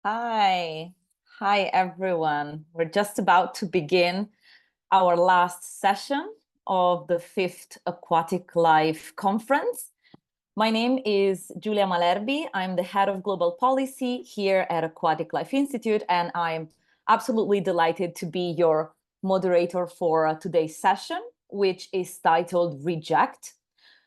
Hi. Hi, everyone. We're just about to begin our last session of the 5th Aquatic Life Conference. My name is Giulia Malerbi. I'm the head of global policy here at Aquatic Life Institute, and I'm absolutely delighted to be your moderator for today's session, which is titled Reject.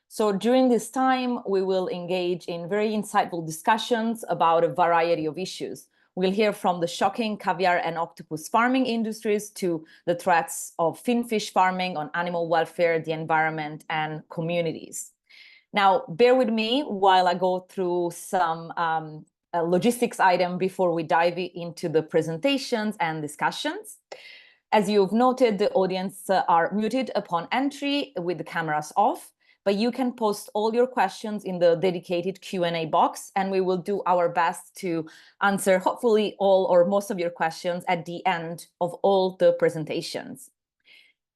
So during this time, we will engage in very insightful discussions about a variety of issues. We'll hear from the shocking caviar and octopus farming industries to the threats of finfish farming on animal welfare, the environment, and communities. Now, bear with me while I go through some logistics item before we dive into the presentations and discussions. As you've noted, the audience are muted upon entry with the cameras off, but you can post all your questions in the dedicated Q&A box, and we will do our best to answer hopefully all or most of your questions at the end of all the presentations.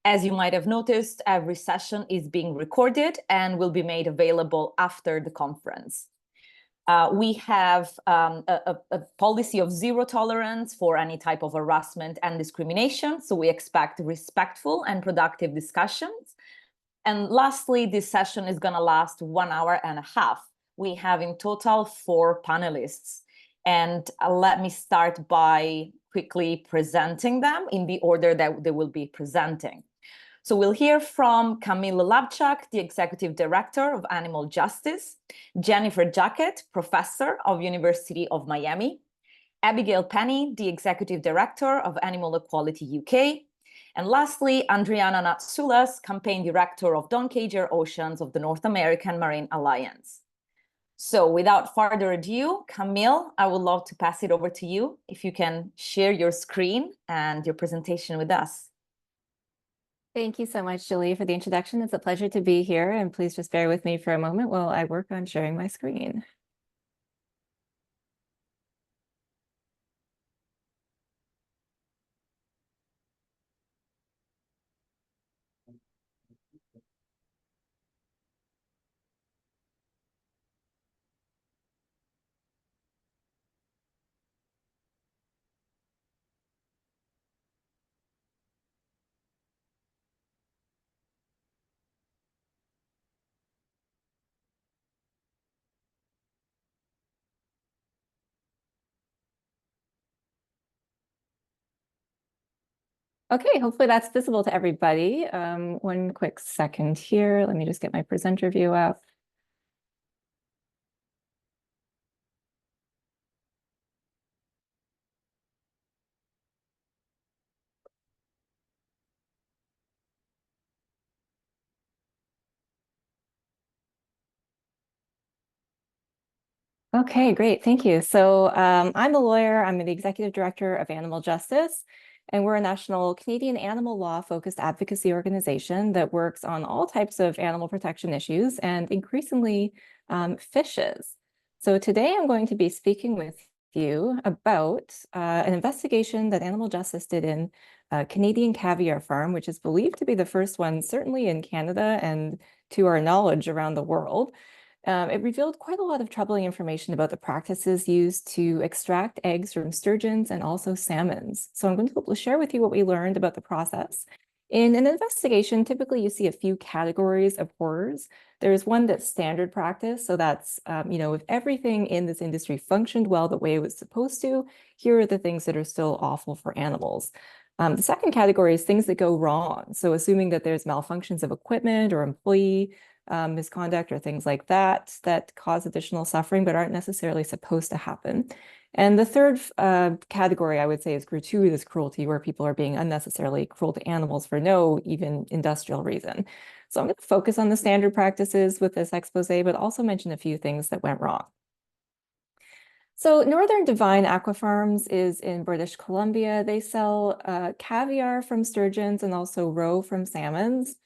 As you might have noticed, every session is being recorded and will be made available after the conference. We have a policy of zero tolerance for any type of harassment and discrimination, so we expect respectful and productive discussions. And lastly, this session is going to last 1 hour and a half. We have in total 4 panelists. And let me start by quickly presenting them in the order that they will be presenting. So we'll hear from Camille Labchuk, the Executive Director of Animal Justice, Jennifer Jacquet, Professor of University of Miami, Abigail Penny, the Executive Director of Animal Equality UK, and lastly, Andrianna Natsoulas, Campaign Director of Don't Cage Your Oceans of the North American Marine Alliance. So without further ado, Camille, I would love to pass it over to you. If you can share your screen and your presentation with us. Thank you so much, Julie, for the introduction. It's a pleasure to be here, and please just bear with me for a moment while I work on sharing my screen. Okay, hopefully that's visible to everybody. One quick second here. Let me just get my presenter view up. Okay, great. Thank you. So I'm a lawyer. I'm the Executive Director of Animal Justice, and we're a national Canadian animal law focused advocacy organization that works on all types of animal protection issues and increasingly fishes. So today I'm going to be speaking with you about an investigation that Animal Justice did in a Canadian caviar farm, which is believed to be the first one, certainly in Canada and to our knowledge around the world. It revealed quite a lot of troubling information about the practices used to extract eggs from sturgeons and also salmons. So I'm going to share with you what we learned about the process. In an investigation, typically you see a few categories of horrors. There's one that's standard practice. So that's, if everything in this industry functioned well the way it was supposed to, here are the things that are still awful for animals. The second category is things that go wrong. So assuming that there's malfunctions of equipment or employee misconduct or things like that that cause additional suffering but aren't necessarily supposed to happen. And the third category, I would say, is gratuitous cruelty, where people are being unnecessarily cruel to animals for no even industrial reason. So I'm going to focus on the standard practices with this expose, but also mention a few things that went wrong. So Northern Divine Aqua Farms is in British Columbia. They sell caviar from sturgeons and also roe from salmons.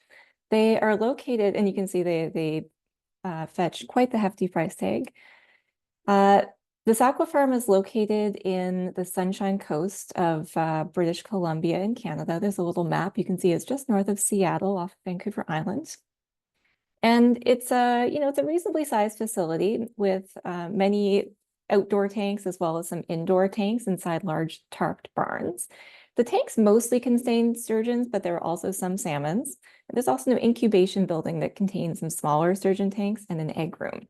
They are located, and you can see they fetch quite the hefty price tag. This aqua farm is located in the Sunshine Coast of British Columbia in Canada. There's a little map. You can see it's just north of Seattle off Vancouver Island. And it's a reasonably sized facility with many outdoor tanks as well as some indoor tanks inside large tarped barns. The tanks mostly contain sturgeons, but there are also some salmons. There's also an incubation building that contains some smaller sturgeon tanks and an egg room.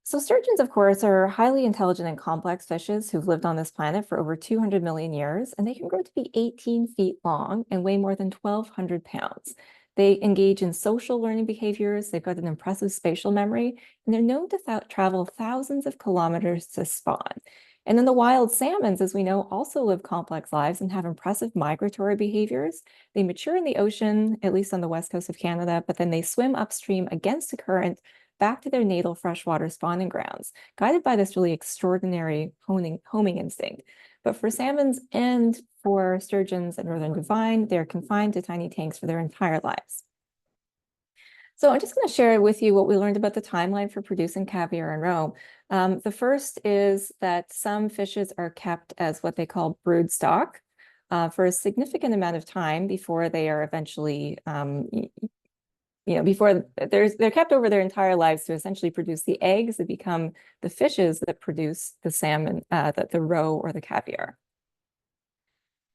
So sturgeons, of course, are highly intelligent and complex fishes who've lived on this planet for over 200 million years, and they can grow to be 18 feet long and weigh more than 1,200 pounds. They engage in social learning behaviors, they've got an impressive spatial memory, and they're known to travel thousands of kilometers to spawn. And then the wild salmons, as we know, also live complex lives and have impressive migratory behaviors. They mature in the ocean, at least on the west coast of Canada, but then they swim upstream against the current back to their natal freshwater spawning grounds, guided by this really extraordinary homing instinct. But for salmons and for sturgeons and northern divine, they're confined to tiny tanks for their entire lives. So I'm just going to share with you what we learned about the timeline for producing caviar and roe. The first is that some fishes are kept as what they call brood stock for a significant amount of time before they are eventually before they're kept over their entire lives to essentially produce the eggs that become the fishes that produce the salmon, the roe or the caviar.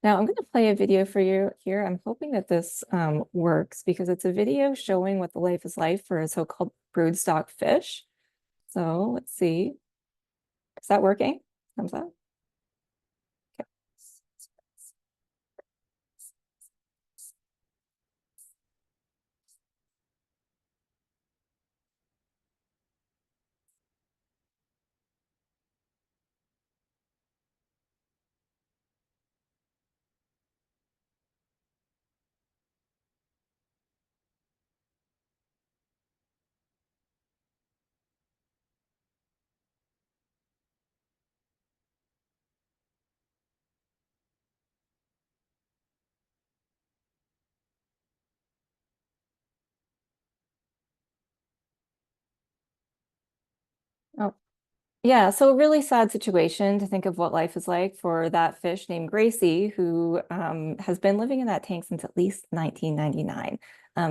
Now I'm going to play a video for you here. I'm hoping that this works because it's a video showing what the life is like for a so-called broodstock fish. So let's see. Is that working? Thumbs up. Okay. Oh, yeah, so a really sad situation to think of what life is like for that fish named Gracie, who has been living in that tank since at least 1999.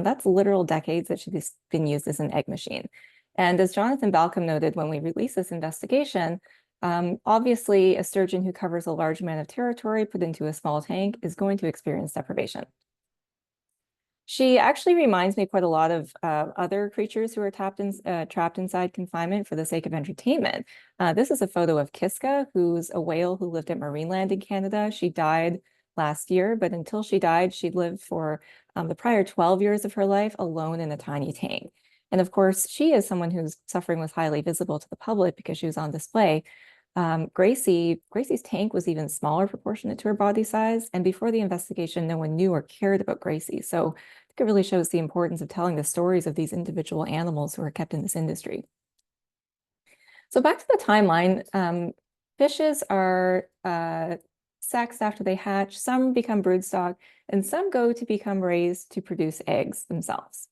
That's literal decades that she's been used as an egg machine. And as Jonathan Balcom noted when we released this investigation, obviously a sturgeon who covers a large amount of territory put into a small tank is going to experience deprivation. She actually reminds me quite a lot of other creatures who are trapped inside confinement for the sake of entertainment. This is a photo of Kiska, who's a whale who lived at Marineland in Canada. She died last year, but until she died, she lived for the prior 12 years of her life alone in a tiny tank. And of course, she is someone whose suffering was highly visible to the public because she was on display. Gracie's tank was even smaller proportionate to her body size. And before the investigation, no one knew or cared about Gracie. So I think it really shows the importance of telling the stories of these individual animals who are kept in this industry. So back to the timeline, fishes are sexed after they hatch, some become broodstock, and some go to become raised to produce eggs themselves.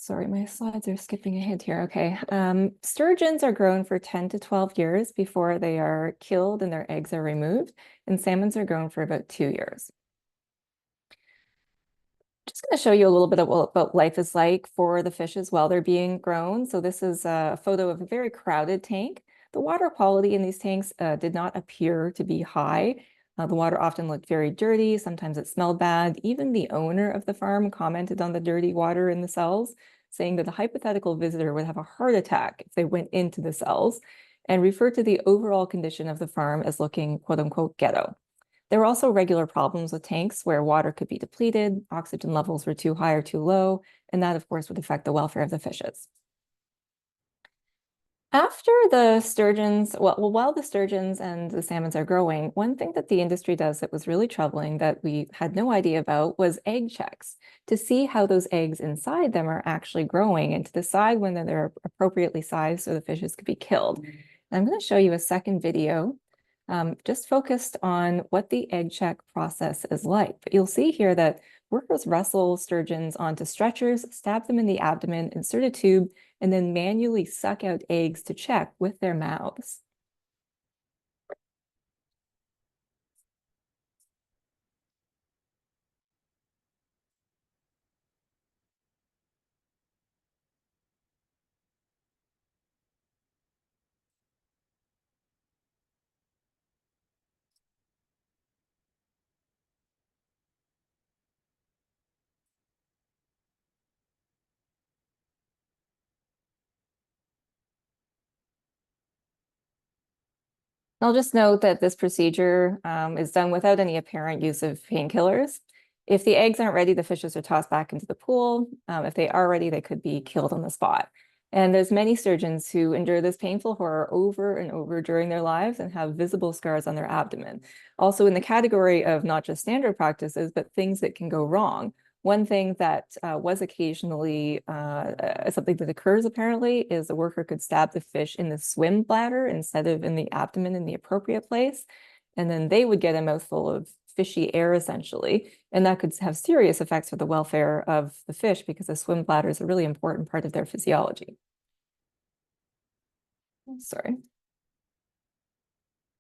Sorry, my slides are skipping ahead here. Okay. Sturgeons are grown for 10 to 12 years before they are killed and their eggs are removed, and salmons are grown for about 2 years. Just going to show you a little bit of what life is like for the fishes while they're being grown. So this is a photo of a very crowded tank. The water quality in these tanks did not appear to be high. The water often looked very dirty. Sometimes it smelled bad. Even the owner of the farm commented on the dirty water in the cells, saying that a hypothetical visitor would have a heart attack if they went into the cells, and referred to the overall condition of the farm as looking, quote unquote, ghetto. There were also regular problems with tanks where water could be depleted, oxygen levels were too high or too low, and that, of course, would affect the welfare of the fishes. After the sturgeons, while the sturgeons and the salmons are growing, one thing that the industry does that was really troubling that we had no idea about was egg checks to see how those eggs inside them are actually growing and to decide when they're appropriately sized so the fishes could be killed. And I'm going to show you a second video just focused on what the egg check process is like. But you'll see here that workers wrestle sturgeons onto stretchers, stab them in the abdomen, insert a tube, and then manually suck out eggs to check with their mouths. I'll just note that this procedure is done without any apparent use of painkillers. If the eggs aren't ready, the fishes are tossed back into the pool. If they are ready, they could be killed on the spot. And there's many sturgeons who endure this painful horror over and over during their lives and have visible scars on their abdomen. Also in the category of not just standard practices, but things that can go wrong. One thing that was occasionally something that occurs apparently is the worker could stab the fish in the swim bladder instead of in the abdomen in the appropriate place. And then they would get a mouthful of fishy air essentially. And that could have serious effects for the welfare of the fish because the swim bladder is a really important part of their physiology. Sorry.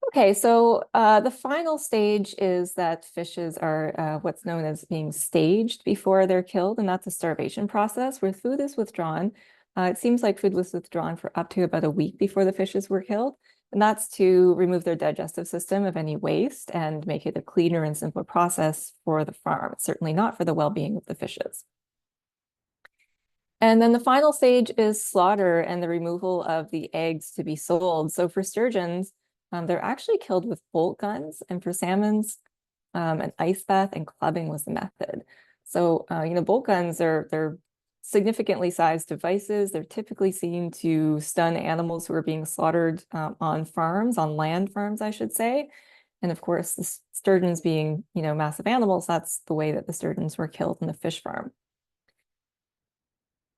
Okay, so the final stage is that fishes are what's known as being staged before they're killed, and that's a starvation process where food is withdrawn. It seems like food was withdrawn for up to about a week before the fishes were killed, and that's to remove their digestive system of any waste and make it a cleaner and simpler process for the farm. It's certainly not for the well-being of the fishes. And then the final stage is slaughter and the removal of the eggs to be sold. So for sturgeons, they're actually killed with bolt guns, and for salmons, an ice bath and clubbing was the method. So, bolt guns they're significantly sized devices. They're typically seen to stun animals who are being slaughtered on farms, on land farms, I should say. And of course, the sturgeons being, massive animals, that's the way that the sturgeons were killed in the fish farm.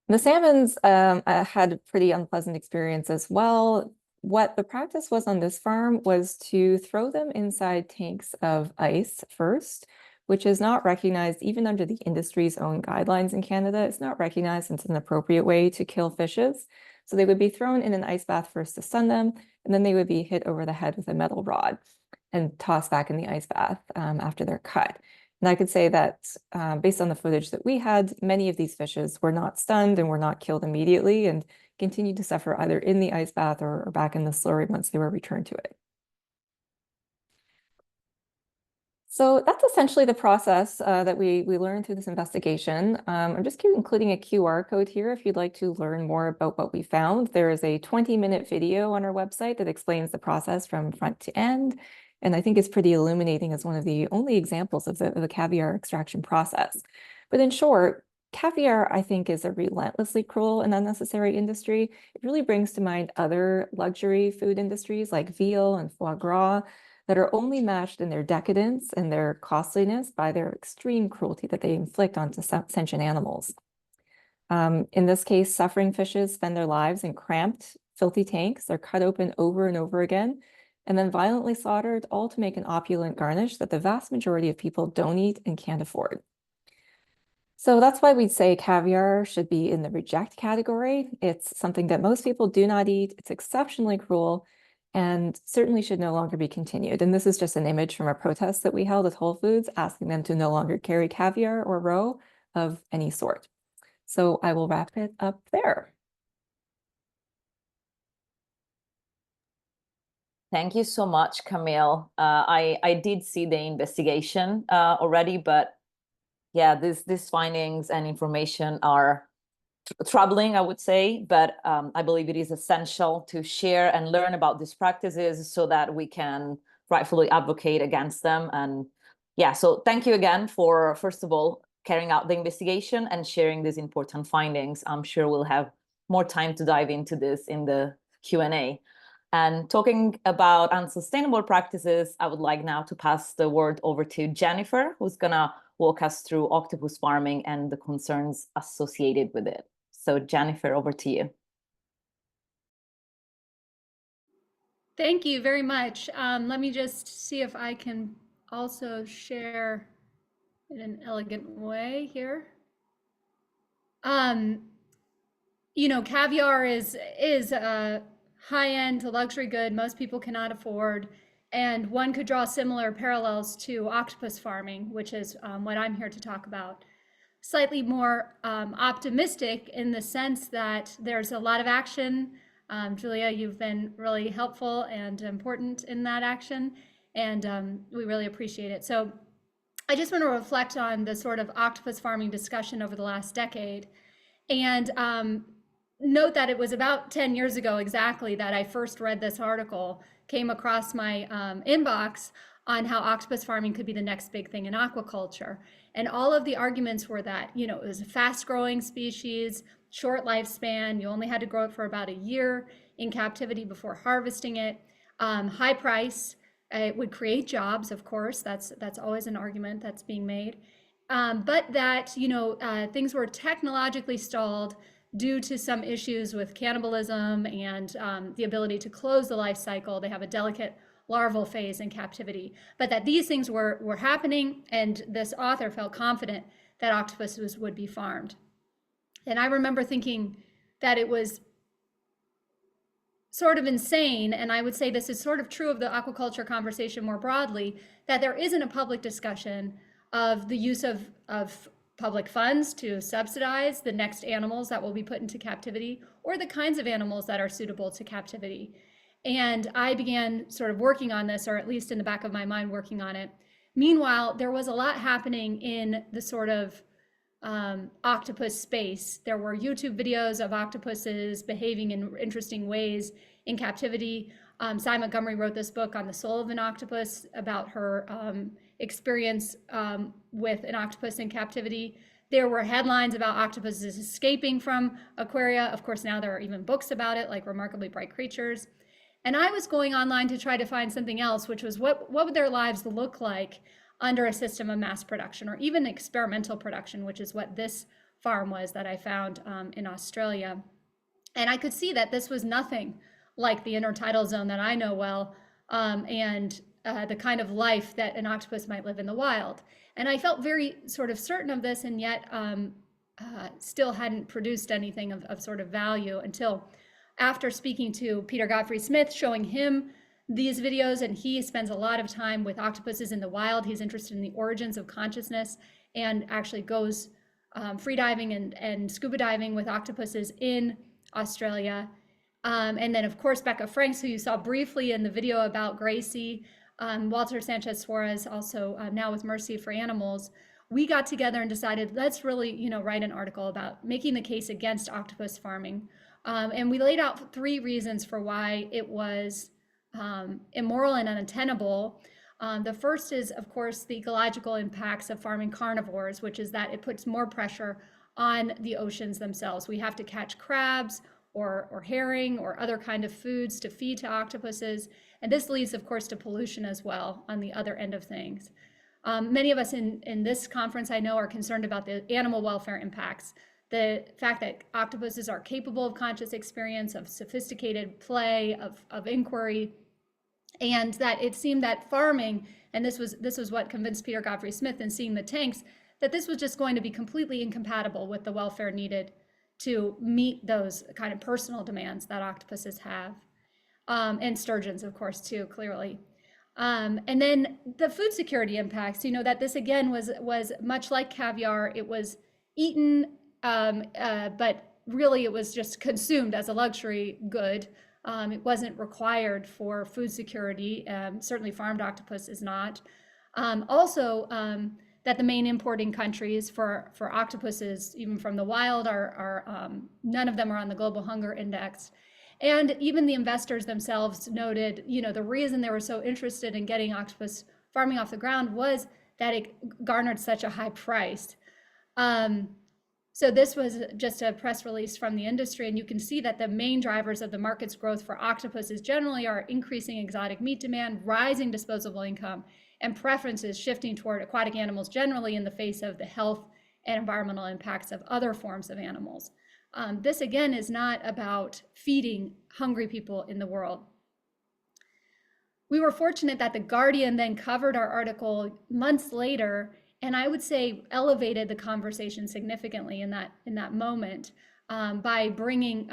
The salmons had a pretty unpleasant experience as well. What the practice was on this farm was to throw them inside tanks of ice first, which is not recognized even under the industry's own guidelines in Canada. It's not recognized as an appropriate way to kill fishes. So they would be thrown in an ice bath first to stun them, and then they would be hit over the head with a metal rod and tossed back in the ice bath after they're cut. And I could say that based on the footage that we had, many of these fishes were not stunned and were not killed immediately and continued to suffer either in the ice bath or back in the slurry once they were returned to it. So that's essentially the process that we learned through this investigation. I'm just including a QR code here if you'd like to learn more about what we found. There is a 20-minute video on our website that explains the process from front to end. And I think it's pretty illuminating as one of the only examples of the caviar extraction process. But in short, caviar, I think, is a relentlessly cruel and unnecessary industry. It really brings to mind other luxury food industries like veal and foie gras that are only matched in their decadence and their costliness by their extreme cruelty that they inflict onto sentient animals. In this case, suffering fishes spend their lives in cramped, filthy tanks. They're cut open over and over again, and then violently slaughtered, all to make an opulent garnish that the vast majority of people don't eat and can't afford. So that's why we'd say caviar should be in the reject category. It's something that most people do not eat. It's exceptionally cruel and certainly should no longer be continued. And this is just an image from a protest that we held at Whole Foods, asking them to no longer carry caviar or roe of any sort. So I will wrap it up there. Thank you so much, Camille. I did see the investigation already, but yeah, these findings and information are troubling, I would say, but I believe it is essential to share and learn about these practices so that we can rightfully advocate against them. And yeah, so thank you again for, first of all, carrying out the investigation and sharing these important findings. I'm sure we'll have more time to dive into this in the Q&A. And talking about unsustainable practices, I would like now to pass the word over to Jennifer, who's gonna walk us through octopus farming and the concerns associated with it. So Jennifer, over to you. Thank you very much. Let me just see if I can also share in an elegant way here. Caviar is a high-end luxury good most people cannot afford, and one could draw similar parallels to octopus farming, which is what I'm here to talk about. Slightly more optimistic in the sense that there's a lot of action. Giulia, you've been really helpful and important in that action, and we really appreciate it. So I just want to reflect on the sort of octopus farming discussion over the last decade, and note that it was about 10 years ago exactly that I first read this article came across my inbox on how octopus farming could be the next big thing in aquaculture. And all of the arguments were that, you know, it was a fast growing species, short lifespan, you only had to grow it for about a year in captivity before harvesting it, high price, it would create jobs, of course, that's always an argument that's being made. But that, you know, things were technologically stalled due to some issues with cannibalism and the ability to close the life cycle. They have a delicate larval phase in captivity, but that these things were happening, and this author felt confident that octopuses would be farmed. And I remember thinking that it was sort of insane, and I would say this is sort of true of the aquaculture conversation more broadly, that there isn't a public discussion of the use of public funds to subsidize the next animals that will be put into captivity, or the kinds of animals that are suitable to captivity. And I began sort of working on this, or at least in the back of my mind working on it. Meanwhile, there was a lot happening in the sort of octopus space. There were YouTube videos of octopuses behaving in interesting ways in captivity. Cy Montgomery wrote this book on the soul of an octopus about her experience with an octopus in captivity. There were headlines about octopuses escaping from aquaria. Of course, now there are even books about it, like Remarkably Bright Creatures. And I was going online to try to find something else, which was what would their lives look like under a system of mass production, or even experimental production, which is what this farm was that I found in Australia. And I could see that this was nothing like the intertidal zone that I know well, and the kind of life that an octopus might live in the wild. And I felt very sort of certain of this, and yet still hadn't produced anything of sort of value until after speaking to Peter Godfrey-Smith, showing him these videos, and he spends a lot of time with octopuses in the wild. He's interested in the origins of consciousness, and actually goes freediving and scuba diving with octopuses in Australia. And then, of course, Becca Franks, who you saw briefly in the video about Gracie, Walter Sanchez Suarez, also now with Mercy for Animals. We got together and decided, let's really, you know, write an article about making the case against octopus farming. And we laid out 3 reasons for why it was immoral and untenable. The first is, of course, the ecological impacts of farming carnivores, which is that it puts more pressure on the oceans themselves. We have to catch crabs or herring or other kind of foods to feed to octopuses. And this leads, of course, to pollution as well on the other end of things. Many of us in this conference, I know, are concerned about the animal welfare impacts. The fact that octopuses are capable of conscious experience, of sophisticated play, of inquiry, and that it seemed that farming, and this was what convinced Peter Godfrey-Smith in seeing the tanks, that this was just going to be completely incompatible with the welfare needed to meet those kind of personal demands that octopuses have, and sturgeons, of course, too, clearly. And then the food security impacts, you know, that this again was much like caviar. It was eaten, but really it was just consumed as a luxury good. It wasn't required for food security. Certainly farmed octopus is not. Also, that the main importing countries for octopuses, even from the wild, are none of them are on the global hunger index. And even the investors themselves noted, you know, the reason they were so interested in getting octopus farming off the ground was that it garnered such a high price. So this was just a press release from the industry, and you can see that the main drivers of the market's growth for octopuses generally are increasing exotic meat demand, rising disposable income, and preferences shifting toward aquatic animals generally in the face of the health and environmental impacts of other forms of animals. This again is not about feeding hungry people in the world. We were fortunate that The Guardian then covered our article months later, and I would say elevated the conversation significantly in that moment by bringing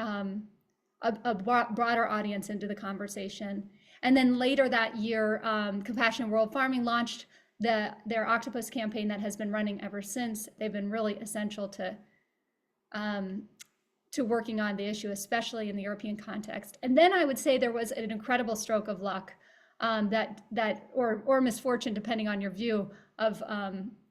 a broader audience into the conversation. And then later that year, Compassionate World Farming launched their octopus campaign that has been running ever since. They've been really essential to working on the issue, especially in the European context. And then I would say there was an incredible stroke of luck or misfortune, depending on your view of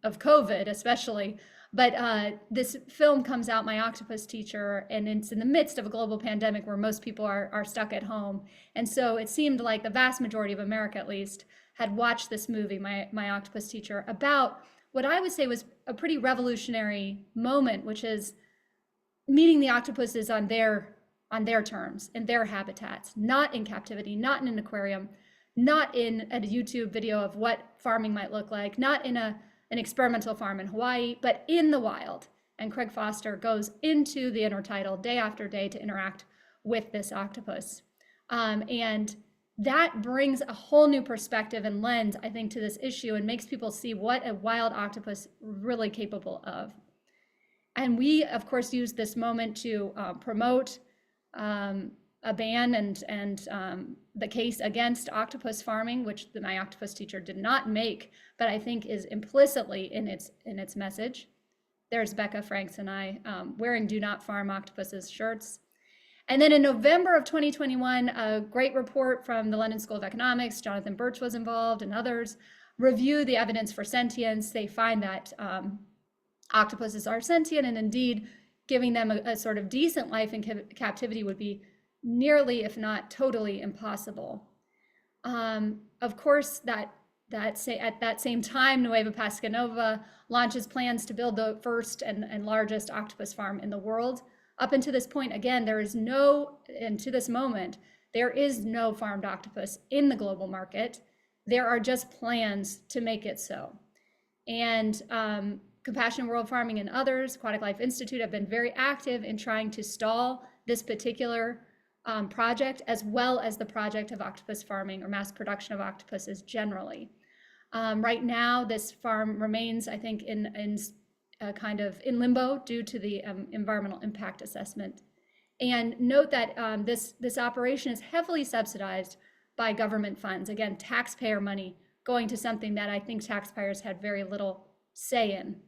COVID, especially. But this film comes out, My Octopus Teacher, and it's in the midst of a global pandemic where most people are stuck at home. And so it seemed like the vast majority of America, at least, had watched this movie, My Octopus Teacher, about what I would say was a pretty revolutionary moment, which is meeting the octopuses on their terms, in their habitats, not in captivity, not in an aquarium, not in a YouTube video of what farming might look like, not in an experimental farm in Hawaii, but in the wild. And Craig Foster goes into the intertidal day after day to interact with this octopus. And that brings a whole new perspective and lens, I think, to this issue and makes people see what a wild octopus really capable of. And we, of course, use this moment to promote a ban and the case against octopus farming, which the My Octopus Teacher did not make, but I think is implicitly in its message. There's Becca Franks and I wearing "Do Not Farm Octopuses" shirts. And then in November of 2021, a great report from the London School of Economics, Jonathan Birch was involved and others, review the evidence for sentience. They find that octopuses are sentient, and indeed giving them a sort of decent life in captivity would be nearly, if not totally, impossible. Of course, at that same time, Nueva Pesca Nova launches plans to build the first and largest octopus farm in the world. Up until this point, again, and to this moment, there is no farmed octopus in the global market. There are just plans to make it so. And Compassion World Farming and others, Aquatic Life Institute, have been very active in trying to stall this particular project, as well as the project of octopus farming or mass production of octopuses generally. Right now, this farm remains, I think, in kind of in limbo due to the environmental impact assessment. And note that this operation is heavily subsidized by government funds. Again, taxpayer money going to something that I think taxpayers had very little say in.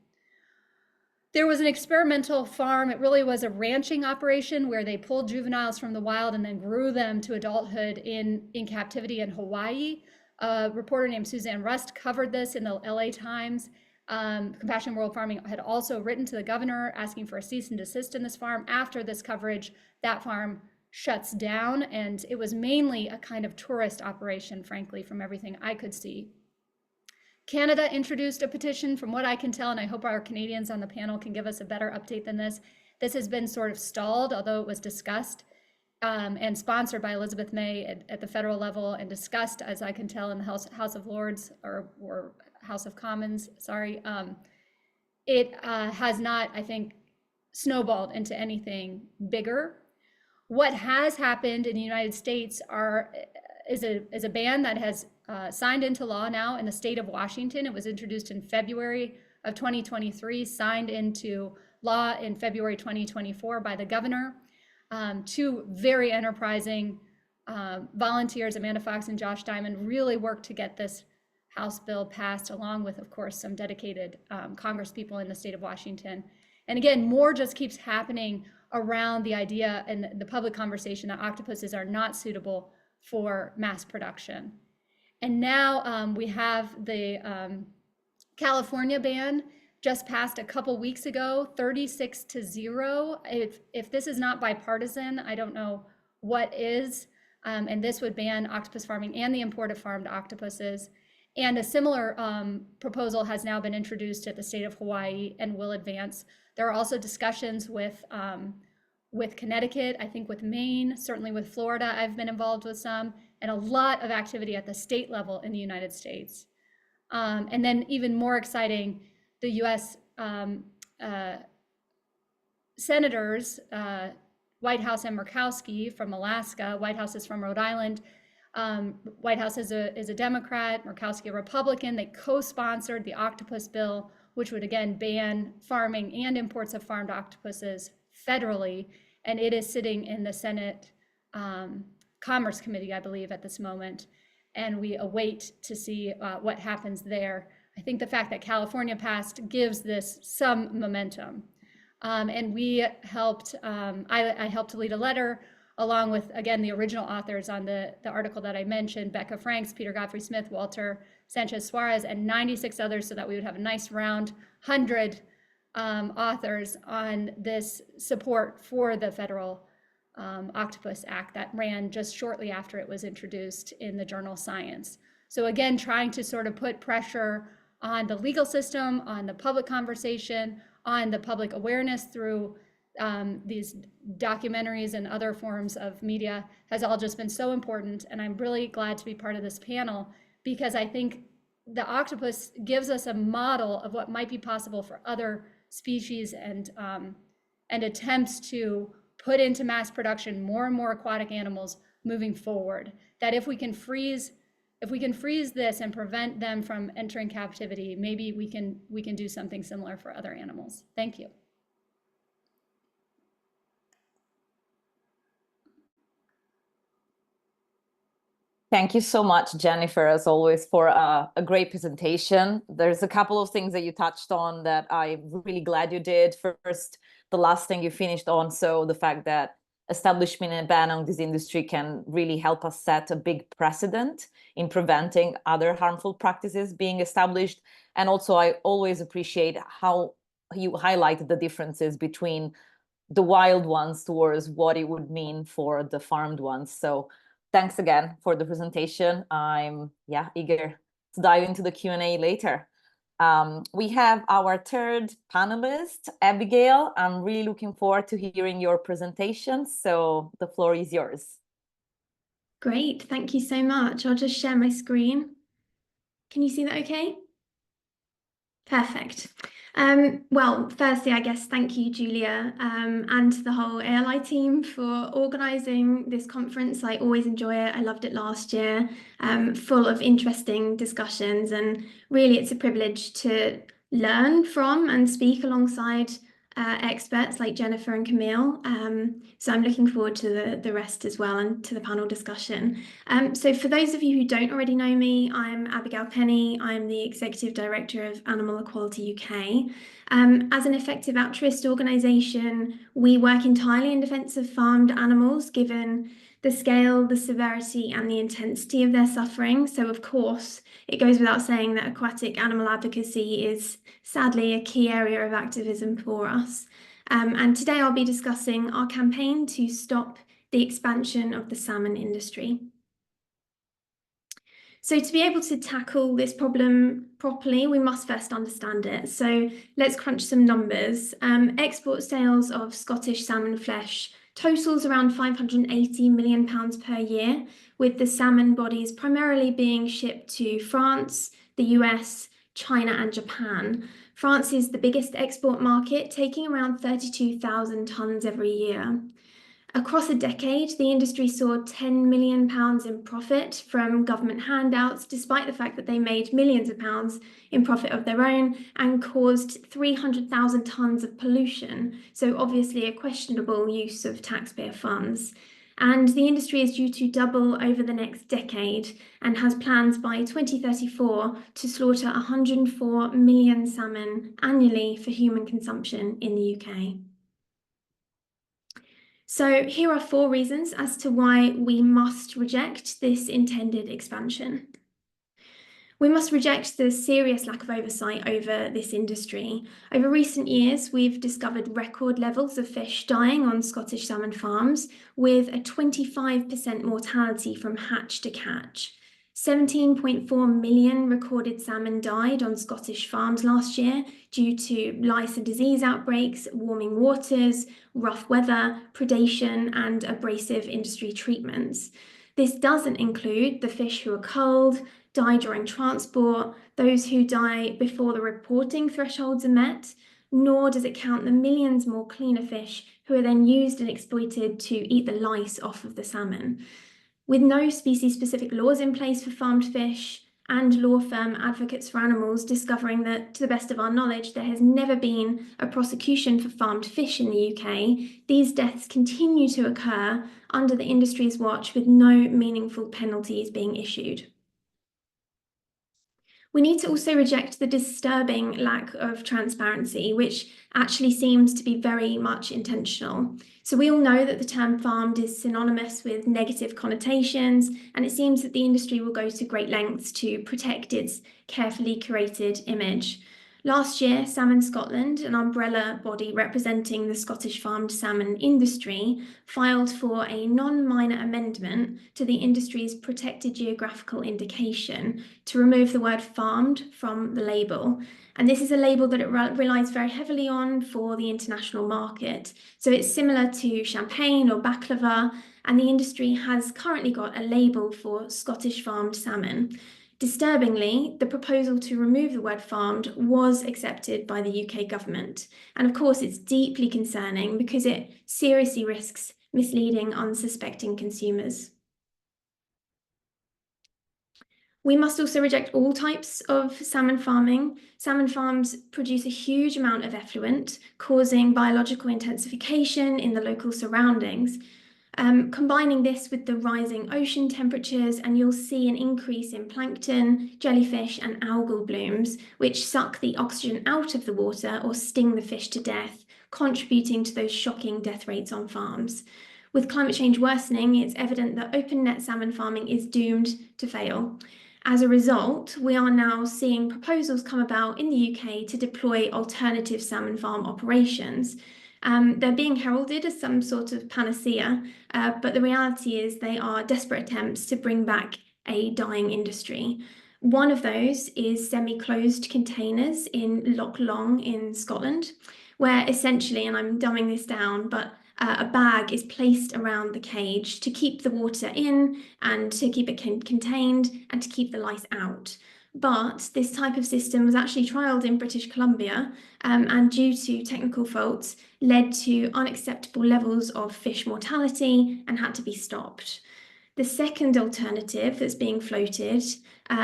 There was an experimental farm. It really was a ranching operation where they pulled juveniles from the wild and then grew them to adulthood in captivity in Hawaii. A reporter named Suzanne Rust covered this in the LA Times. Compassion World Farming had also written to the governor asking for a cease and desist in this farm. After this coverage, that farm shuts down, and it was mainly a kind of tourist operation, frankly, from everything I could see. Canada introduced a petition, from what I can tell, and I hope our Canadians on the panel can give us a better update than this. This has been sort of stalled, although it was discussed and sponsored by Elizabeth May at the federal level and discussed, as I can tell, in the House of Lords or House of Commons, sorry. It has not, I think, snowballed into anything bigger. What has happened in the United States is a ban that has signed into law now in the state of Washington. It was introduced in February of 2023, signed into law in February 2024 by the governor. Two very enterprising volunteers, Amanda Fox and Josh Diamond, really worked to get this House bill passed, along with, of course, some dedicated Congress people in the state of Washington. And again, more just keeps happening around the idea and the public conversation that octopuses are not suitable for mass production. And now we have the California ban just passed a couple weeks ago, 36-0. If this is not bipartisan, I don't know what is. And this would ban octopus farming and the import of farmed octopuses. And a similar proposal has now been introduced at the state of Hawaii and will advance. There are also discussions with Connecticut, I think with Maine, certainly with Florida. I've been involved with some, and a lot of activity at the state level in the United States. And then even more exciting, the US senators, Whitehouse and Murkowski from Alaska, Whitehouse is from Rhode Island. Whitehouse is a Democrat, Murkowski a Republican. They co-sponsored the octopus bill, which would again ban farming and imports of farmed octopuses federally. And it is sitting in the Senate Commerce Committee, I believe, at this moment. And we await to see what happens there. I think the fact that California passed gives this some momentum. And we helped, I helped to lead a letter along with, again, the original authors on the article that I mentioned, Becca Franks, Peter Godfrey Smith, Walter Sanchez Suarez, and 96 others, so that we would have a nice round 100 authors on this support for the federal Octopus Act that ran just shortly after it was introduced in the journal Science. So again, trying to sort of put pressure on the legal system, on the public conversation, on the public awareness through these documentaries and other forms of media has all just been so important. And I'm really glad to be part of this panel because I think the octopus gives us a model of what might be possible for other species and attempts to put into mass production more and more aquatic animals moving forward. That if we can freeze this and prevent them from entering captivity, maybe we can do something similar for other animals. Thank you. Thank you so much, Jennifer, as always, for a great presentation. There's a couple of things that you touched on that I'm really glad you did. First, the last thing you finished on, so the fact that establishment and ban on this industry can really help us set a big precedent in preventing other harmful practices being established. And also, I always appreciate how you highlight the differences between the wild ones towards what it would mean for the farmed ones. So thanks again for the presentation. I'm eager to dive into the Q&A later. We have our third panelist, Abigail. I'm really looking forward to hearing your presentation. So the floor is yours. Great, thank you so much. I'll just share my screen. Can you see that okay? Perfect. Well, firstly, I guess thank you, Giulia, and to the whole ALI team for organising this conference. I always enjoy it. I loved it last year, full of interesting discussions, and really it's a privilege to learn from and speak alongside experts like Jennifer and Camille. So I'm looking forward to the rest as well and to the panel discussion. So for those of you who don't already know me, I'm Abigail Penny. I'm the Executive Director of Animal Equality UK. As an effective altruist organisation, we work entirely in defence of farmed animals, given the scale, the severity and the intensity of their suffering. So of course, it goes without saying that aquatic animal advocacy is sadly a key area of activism for us. And today I'll be discussing our campaign to stop the expansion of the salmon industry. So to be able to tackle this problem properly, we must first understand it. So let's crunch some numbers. Export sales of Scottish salmon flesh totals around £580 million per year, with the salmon bodies primarily being shipped to France, the US, China and Japan. France is the biggest export market, taking around 32,000 tonnes every year. Across a decade, the industry saw £10 million in profit from government handouts, despite the fact that they made millions of pounds in profit of their own and caused 300,000 tonnes of pollution. So obviously a questionable use of taxpayer funds. And the industry is due to double over the next decade and has plans by 2034 to slaughter 104 million salmon annually for human consumption in the UK. So here are 4 reasons as to why we must reject this intended expansion. We must reject the serious lack of oversight over this industry. Over recent years, we've discovered record levels of fish dying on Scottish salmon farms, with a 25% mortality from hatch to catch. 17.4 million recorded salmon died on Scottish farms last year due to lice and disease outbreaks, warming waters, rough weather, predation, and abrasive industry treatments. This doesn't include the fish who are culled, die during transport, those who die before the reporting thresholds are met, nor does it count the millions more cleaner fish who are then used and exploited to eat the lice off of the salmon. With no species-specific laws in place for farmed fish and law firm advocates for animals discovering that, to the best of our knowledge, there has never been a prosecution for farmed fish in the UK, these deaths continue to occur under the industry's watch with no meaningful penalties being issued. We need to also reject the disturbing lack of transparency, which actually seems to be very much intentional. So we all know that the term farmed is synonymous with negative connotations, and it seems that the industry will go to great lengths to protect its carefully curated image. Last year, Salmon Scotland, an umbrella body representing the Scottish farmed salmon industry, filed for a non-minor amendment to the industry's protected geographical indication to remove the word farmed from the label. And this is a label that it relies very heavily on for the international market. So it's similar to champagne or baklava, and the industry has currently got a label for Scottish farmed salmon. Disturbingly, the proposal to remove the word farmed was accepted by the UK government. And of course, it's deeply concerning because it seriously risks misleading unsuspecting consumers. We must also reject all types of salmon farming. Salmon farms produce a huge amount of effluent, causing biological intensification in the local surroundings. Combining this with the rising ocean temperatures, and you'll see an increase in plankton, jellyfish, and algal blooms, which suck the oxygen out of the water or sting the fish to death, contributing to those shocking death rates on farms. With climate change worsening, it's evident that open net salmon farming is doomed to fail. As a result, we are now seeing proposals come about in the UK to deploy alternative salmon farm operations. They're being heralded as some sort of panacea, but the reality is they are desperate attempts to bring back a dying industry. One of those is semi-closed containers in Loch Long in Scotland, where essentially, and I'm dumbing this down, but a bag is placed around the cage to keep the water in and to keep it contained and to keep the lice out. But this type of system was actually trialled in British Columbia and due to technical faults led to unacceptable levels of fish mortality and had to be stopped. The second alternative that's being floated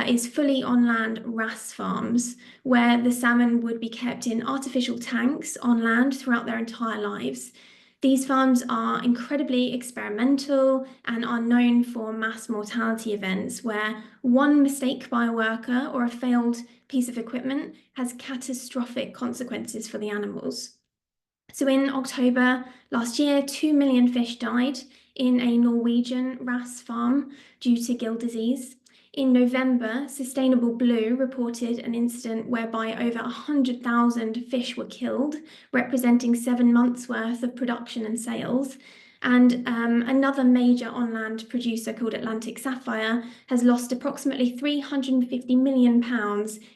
is fully on-land wrasse farms, where the salmon would be kept in artificial tanks on land throughout their entire lives. These farms are incredibly experimental and are known for mass mortality events where one mistake by a worker or a failed piece of equipment has catastrophic consequences for the animals. So in October last year, 2 million fish died in a Norwegian wrasse farm due to gill disease. In November, Sustainable Blue reported an incident whereby over 100,000 fish were killed, representing 7 months' worth of production and sales. And another major on-land producer called Atlantic Sapphire has lost approximately £350 million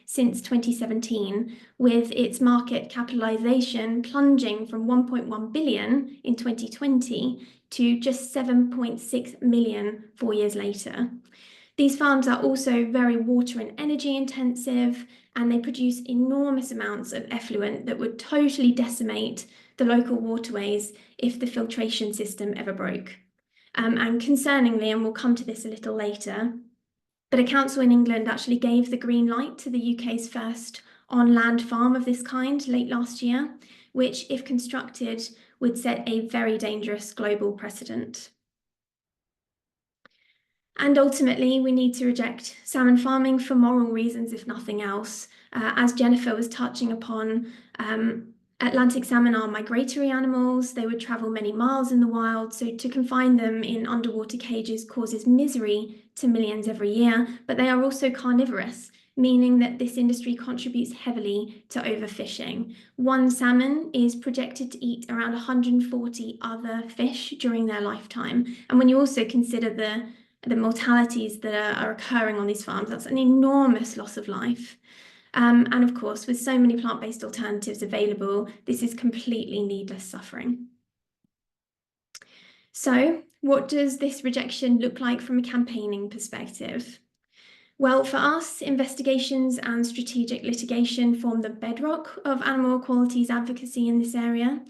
since 2017, with its market capitalisation plunging from 1.1 billion in 2020 to just 7.6 million 4 years later. These farms are also very water and energy intensive, and they produce enormous amounts of effluent that would totally decimate the local waterways if the filtration system ever broke. And concerningly, and we'll come to this a little later, but a council in England actually gave the green light to the UK's first on-land farm of this kind late last year, which, if constructed, would set a very dangerous global precedent. And ultimately, we need to reject salmon farming for moral reasons, if nothing else. As Jennifer was touching upon, Atlantic salmon are migratory animals. They would travel many miles in the wild, so to confine them in underwater cages causes misery to millions every year, but they are also carnivorous, meaning that this industry contributes heavily to overfishing. One salmon is projected to eat around 140 other fish during their lifetime. And when you also consider the mortalities that are occurring on these farms, that's an enormous loss of life. And of course, with so many plant-based alternatives available, this is completely needless suffering. So what does this rejection look like from a campaigning perspective? Well, for us, investigations and strategic litigation form the bedrock of animal equalities advocacy in this area.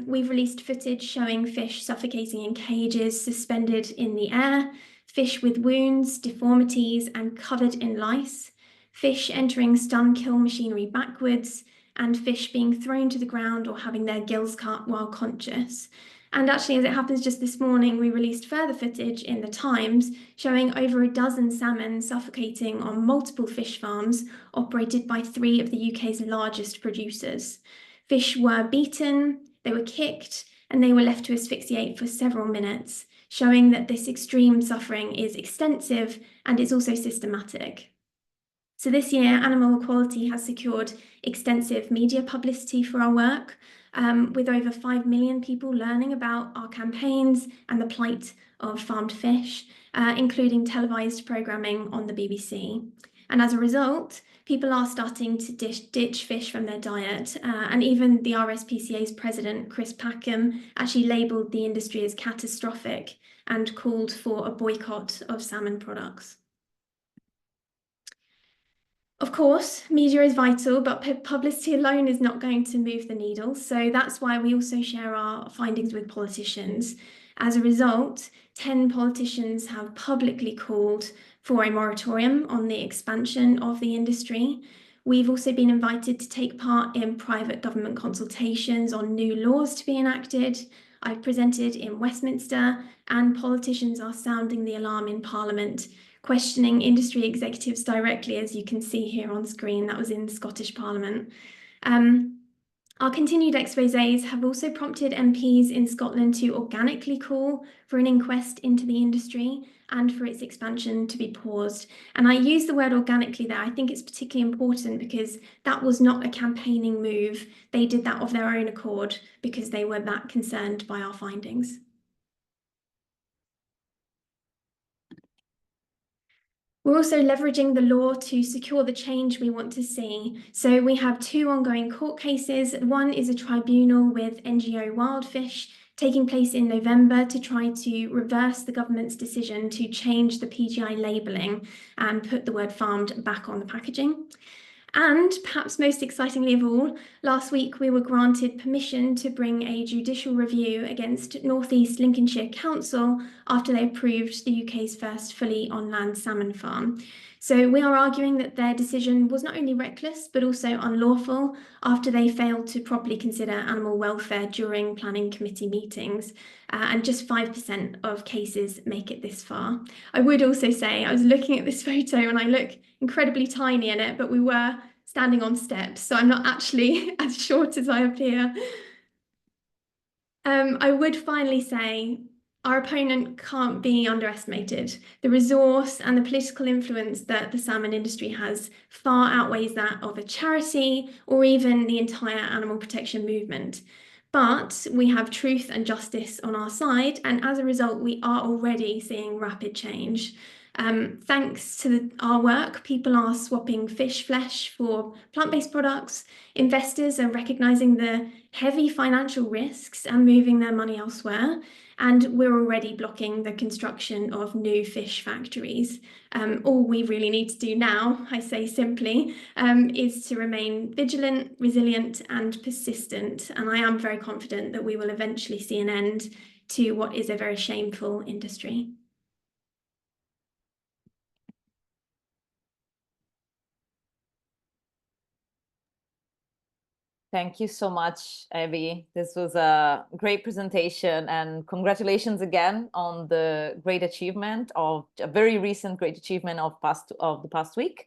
We've released footage showing fish suffocating in cages, suspended in the air, fish with wounds, deformities, and covered in lice, fish entering stun-kill machinery backwards, and fish being thrown to the ground or having their gills cut while conscious. And actually, as it happens, just this morning, we released further footage in the Times showing over a dozen salmon suffocating on multiple fish farms operated by 3 of the UK's largest producers. Fish were beaten, they were kicked, and they were left to asphyxiate for several minutes, showing that this extreme suffering is extensive and is also systematic. So this year, Animal Equality has secured extensive media publicity for our work, with over 5 million people learning about our campaigns and the plight of farmed fish, including televised programming on the BBC. And as a result, people are starting to ditch fish from their diet. And even the RSPCA's president, Chris Packham, actually labelled the industry as catastrophic and called for a boycott of salmon products. Of course, media is vital, but publicity alone is not going to move the needle. So that's why we also share our findings with politicians. As a result, 10 politicians have publicly called for a moratorium on the expansion of the industry. We've also been invited to take part in private government consultations on new laws to be enacted. I've presented in Westminster, and politicians are sounding the alarm in Parliament, questioning industry executives directly, as you can see here on screen. That was in the Scottish Parliament. Our continued exposés have also prompted MPs in Scotland to organically call for an inquest into the industry and for its expansion to be paused. And I use the word organically there. I think it's particularly important because that was not a campaigning move. They did that of their own accord because they were that concerned by our findings. We're also leveraging the law to secure the change we want to see. So we have 2 ongoing court cases. One is a tribunal with NGO Wildfish taking place in November to try to reverse the government's decision to change the PGI labelling and put the word farmed back on the packaging. And perhaps most excitingly of all, last week we were granted permission to bring a judicial review against North East Lincolnshire Council after they approved the UK's first fully on-land salmon farm. So we are arguing that their decision was not only reckless, but also unlawful after they failed to properly consider animal welfare during planning committee meetings. And just 5% of cases make it this far. I would also say, I was looking at this photo and I look incredibly tiny in it, but we were standing on steps, so I'm not actually as short as I appear. I would finally say our opponent can't be underestimated. The resource and the political influence that the salmon industry has far outweighs that of a charity or even the entire animal protection movement. But we have truth and justice on our side, and as a result, we are already seeing rapid change. Thanks to our work, people are swapping fish flesh for plant-based products. Investors are recognising the heavy financial risks and moving their money elsewhere. And we're already blocking the construction of new fish factories. All we really need to do now, I say simply, is to remain vigilant, resilient, and persistent. And I am very confident that we will eventually see an end to what is a very shameful industry. Thank you so much, Abby. This was a great presentation, and congratulations again on the great achievement of a very recent great achievement of the past week.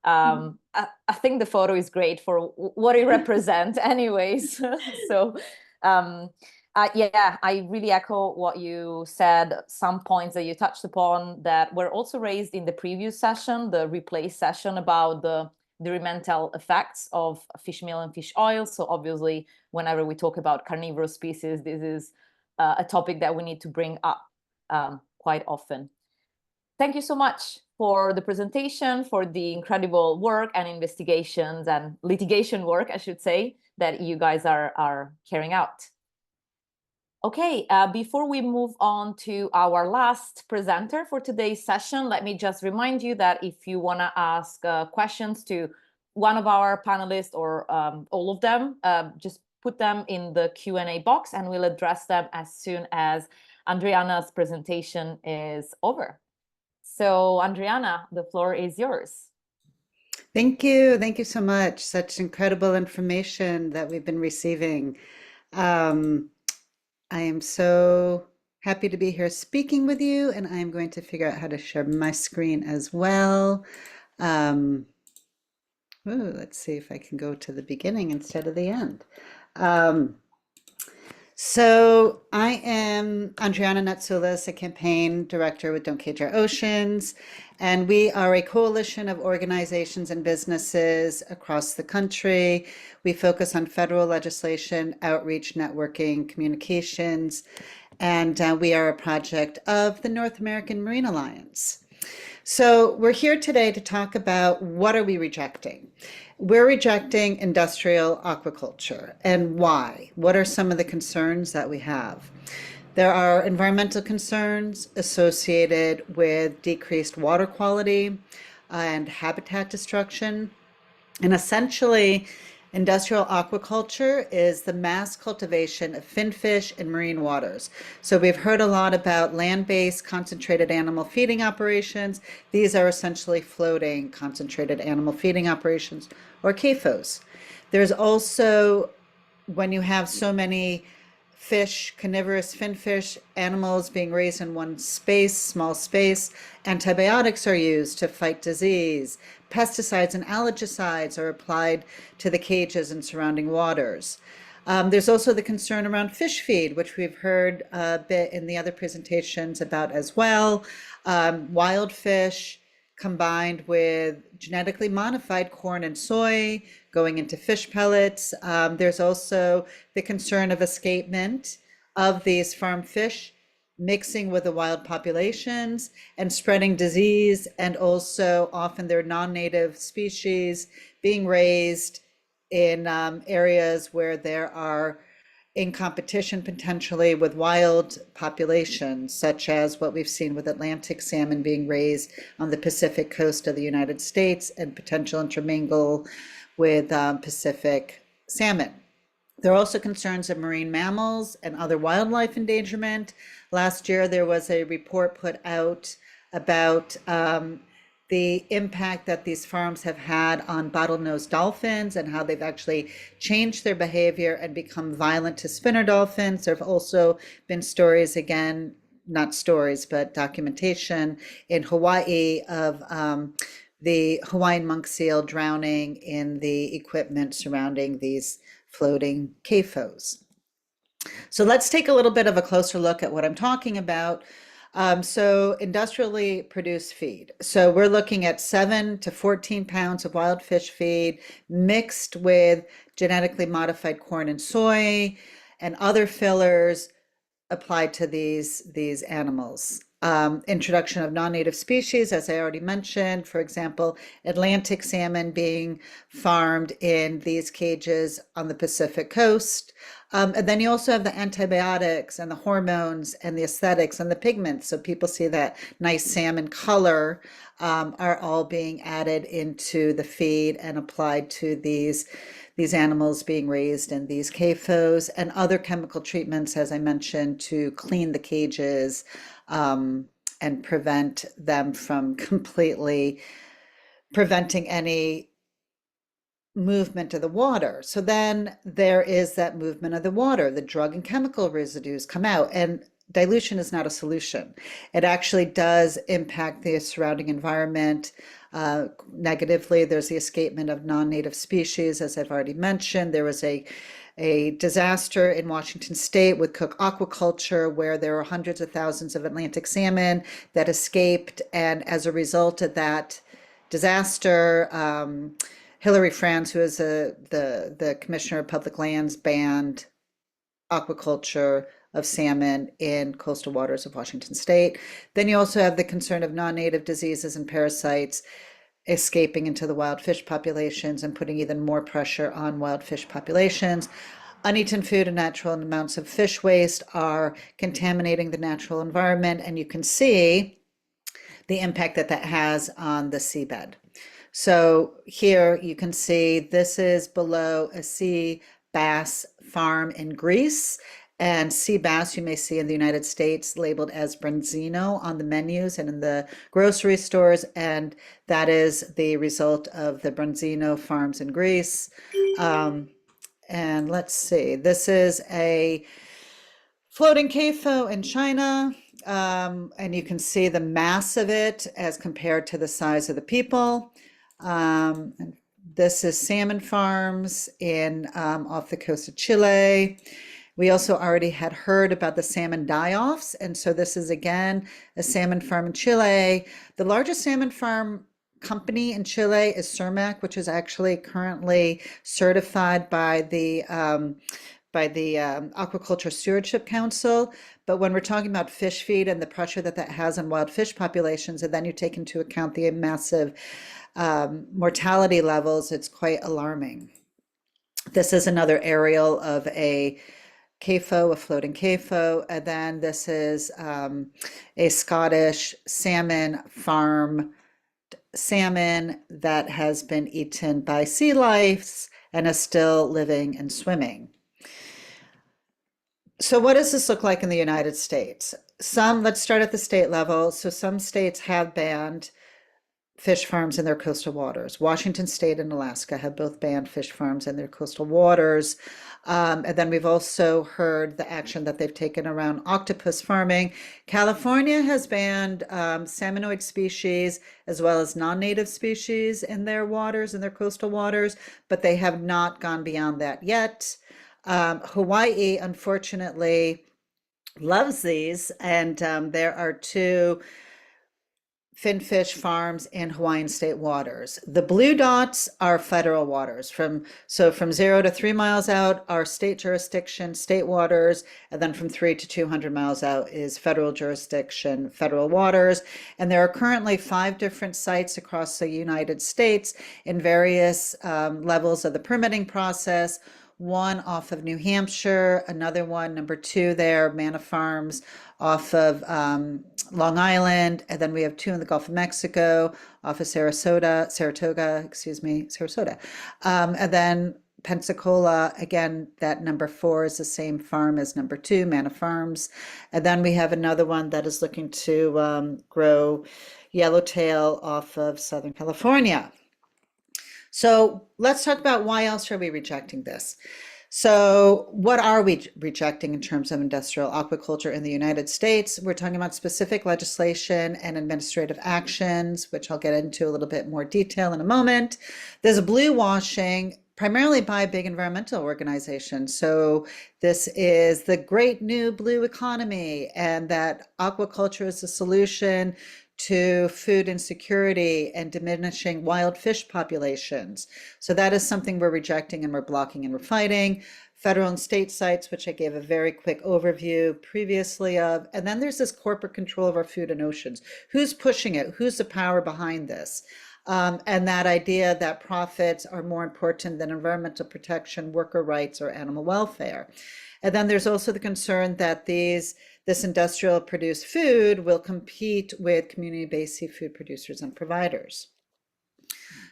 I think the photo is great for what it represents anyways. So yeah, I really echo what you said. Some points that you touched upon that were also raised in the previous session, the replay session, about the detrimental effects of fish meal and fish oil. So obviously, whenever we talk about carnivorous species, this is a topic that we need to bring up quite often. Thank you so much for the presentation, for the incredible work and investigations and litigation work, I should say, that you guys are carrying out. Okay, before we move on to our last presenter for today's session, let me just remind you that if you want to ask questions to one of our panelists or all of them, just put them in the Q&A box and we'll address them as soon as Andrianna's presentation is over. So Andrianna, the floor is yours. Thank you. Thank you so much. Such incredible information that we've been receiving. I am so happy to be here speaking with you, and I'm going to figure out how to share my screen as well. Let's see if I can go to the beginning instead of the end. So I am Andrianna Natsoulas, a campaign director with Don't Cage Our Oceans, and we are a coalition of organizations and businesses across the country. We focus on federal legislation, outreach, networking, communications, and we are a project of the North American Marine Alliance. So we're here today to talk about what are we rejecting? We're rejecting industrial aquaculture, and why? What are some of the concerns that we have? There are environmental concerns associated with decreased water quality and habitat destruction. And essentially, industrial aquaculture is the mass cultivation of finfish in marine waters. So we've heard a lot about land-based concentrated animal feeding operations. These are essentially floating concentrated animal feeding operations, or CAFOs. There's also, when you have so many fish, carnivorous finfish, animals being raised in one space, small space, antibiotics are used to fight disease. Pesticides and allergicides are applied to the cages and surrounding waters. There's also the concern around fish feed, which we've heard a bit in the other presentations about as well. Wild fish combined with genetically modified corn and soy going into fish pellets. There's also the concern of escapement of these farm fish mixing with the wild populations and spreading disease, and also often they're non-native species being raised in areas where there are in competition potentially with wild populations, such as what we've seen with Atlantic salmon being raised on the Pacific coast of the United States and potential intermingle with Pacific salmon. There are also concerns of marine mammals and other wildlife endangerment. Last year, there was a report put out about the impact that these farms have had on bottlenose dolphins and how they've actually changed their behavior and become violent to spinner dolphins. There have also been stories, again, not stories, but documentation in Hawaii of the Hawaiian monk seal drowning in the equipment surrounding these floating CAFOs. So let's take a little bit of a closer look at what I'm talking about. So industrially produced feed. So we're looking at 7 to 14 pounds of wild fish feed mixed with genetically modified corn and soy and other fillers applied to these animals. Introduction of non-native species, as I already mentioned, for example, Atlantic salmon being farmed in these cages on the Pacific coast. And then you also have the antibiotics and the hormones and the aesthetics and the pigments. So people see that nice salmon color are all being added into the feed and applied to these animals being raised in these CAFOs, and other chemical treatments, as I mentioned, to clean the cages and prevent them from completely preventing any movement of the water. So then there is that movement of the water. The drug and chemical residues come out, and dilution is not a solution. It actually does impact the surrounding environment negatively. There's the escapement of non-native species, as I've already mentioned. There was a disaster in Washington State with Cook Aquaculture, where there were hundreds of thousands of Atlantic salmon that escaped. And as a result of that disaster, Hillary Franz, who is the Commissioner of Public Lands, banned aquaculture of salmon in coastal waters of Washington State. Then you also have the concern of non-native diseases and parasites escaping into the wild fish populations and putting even more pressure on wild fish populations. Uneaten food and natural amounts of fish waste are contaminating the natural environment, and you can see the impact that that has on the seabed. So here you can see this is below a sea bass farm in Greece. And sea bass you may see in the United States labeled as branzino on the menus and in the grocery stores. And that is the result of the branzino farms in Greece. And let's see, this is a floating CAFO in China. And you can see the mass of it as compared to the size of the people. This is salmon farms in off the coast of Chile. We also already had heard about the salmon die-offs, and so this is again a salmon farm in Chile. The largest salmon farm company in Chile is Cermaq, which is actually currently certified by the Aquaculture Stewardship Council. But when we're talking about fish feed and the pressure that that has on wild fish populations, and then you take into account the massive mortality levels, it's quite alarming. This is another aerial of a CAFO, a floating CAFO, and then this is a Scottish salmon farm salmon that has been eaten by sea lice and is still living and swimming. So what does this look like in the United States? Let's start at the state level. So some states have banned fish farms in their coastal waters. Washington State and Alaska have both banned fish farms in their coastal waters. And then we've also heard the action that they've taken around octopus farming. California has banned salmonoid species as well as non-native species in their waters, in their coastal waters, but they have not gone beyond that yet. Hawaii, unfortunately, loves these, and there are 2 finfish farms in Hawaiian state waters. The blue dots are federal waters. From 0 to 3 miles out are state jurisdiction, state waters, and then from 3 to 200 miles out is federal jurisdiction, federal waters. And there are currently 5 different sites across the United States in various levels of the permitting process. One off of New Hampshire, another one, number 2 there, Manna Farms off of Long Island, and then we have 2 in the Gulf of Mexico off of Saratoga, and then Pensacola, again, that number 4 is the same farm as number 2, Manna Farms, and then we have another one that is looking to grow yellowtail off of Southern California. So let's talk about why else are we rejecting this? So what are we rejecting in terms of industrial aquaculture in the United States? We're talking about specific legislation and administrative actions, which I'll get into a little bit more detail in a moment. There's blue washing, primarily by big environmental organizations. So this is the great new blue economy, and that aquaculture is a solution to food insecurity and diminishing wild fish populations. So that is something we're rejecting and we're blocking and we're fighting. Federal and state sites, which I gave a very quick overview previously of. And then there's this corporate control of our food and oceans. Who's pushing it? Who's the power behind this? And that idea that profits are more important than environmental protection, worker rights, or animal welfare. And then there's also the concern that this industrial produced food will compete with community-based seafood producers and providers.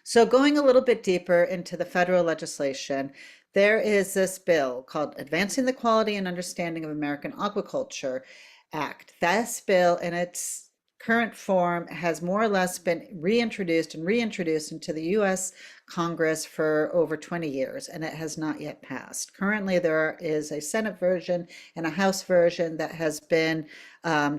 So going a little bit deeper into the federal legislation, there is this bill called Advancing the Quality and Understanding of American Aquaculture Act. This bill in its current form has more or less been reintroduced into the U.S. Congress for over 20 years, and it has not yet passed. Currently, there is a Senate version and a House version that has been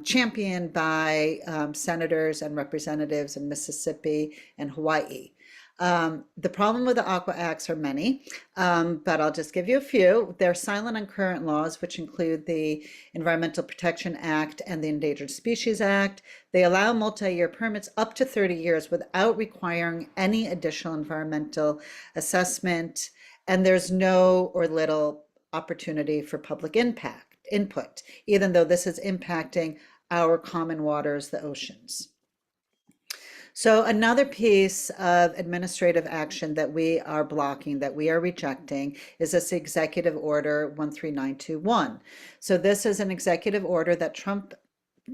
championed by senators and representatives in Mississippi and Hawaii. The problem with the Aqua Acts are many, but I'll just give you a few. They're silent on current laws, which include the Environmental Protection Act and the Endangered Species Act. They allow multi-year permits up to 30 years without requiring any additional environmental assessment, and there's no or little opportunity for public input, even though this is impacting our common waters, the oceans. So another piece of administrative action that we are blocking, that we are rejecting, is this Executive Order 13921. So this is an executive order that Trump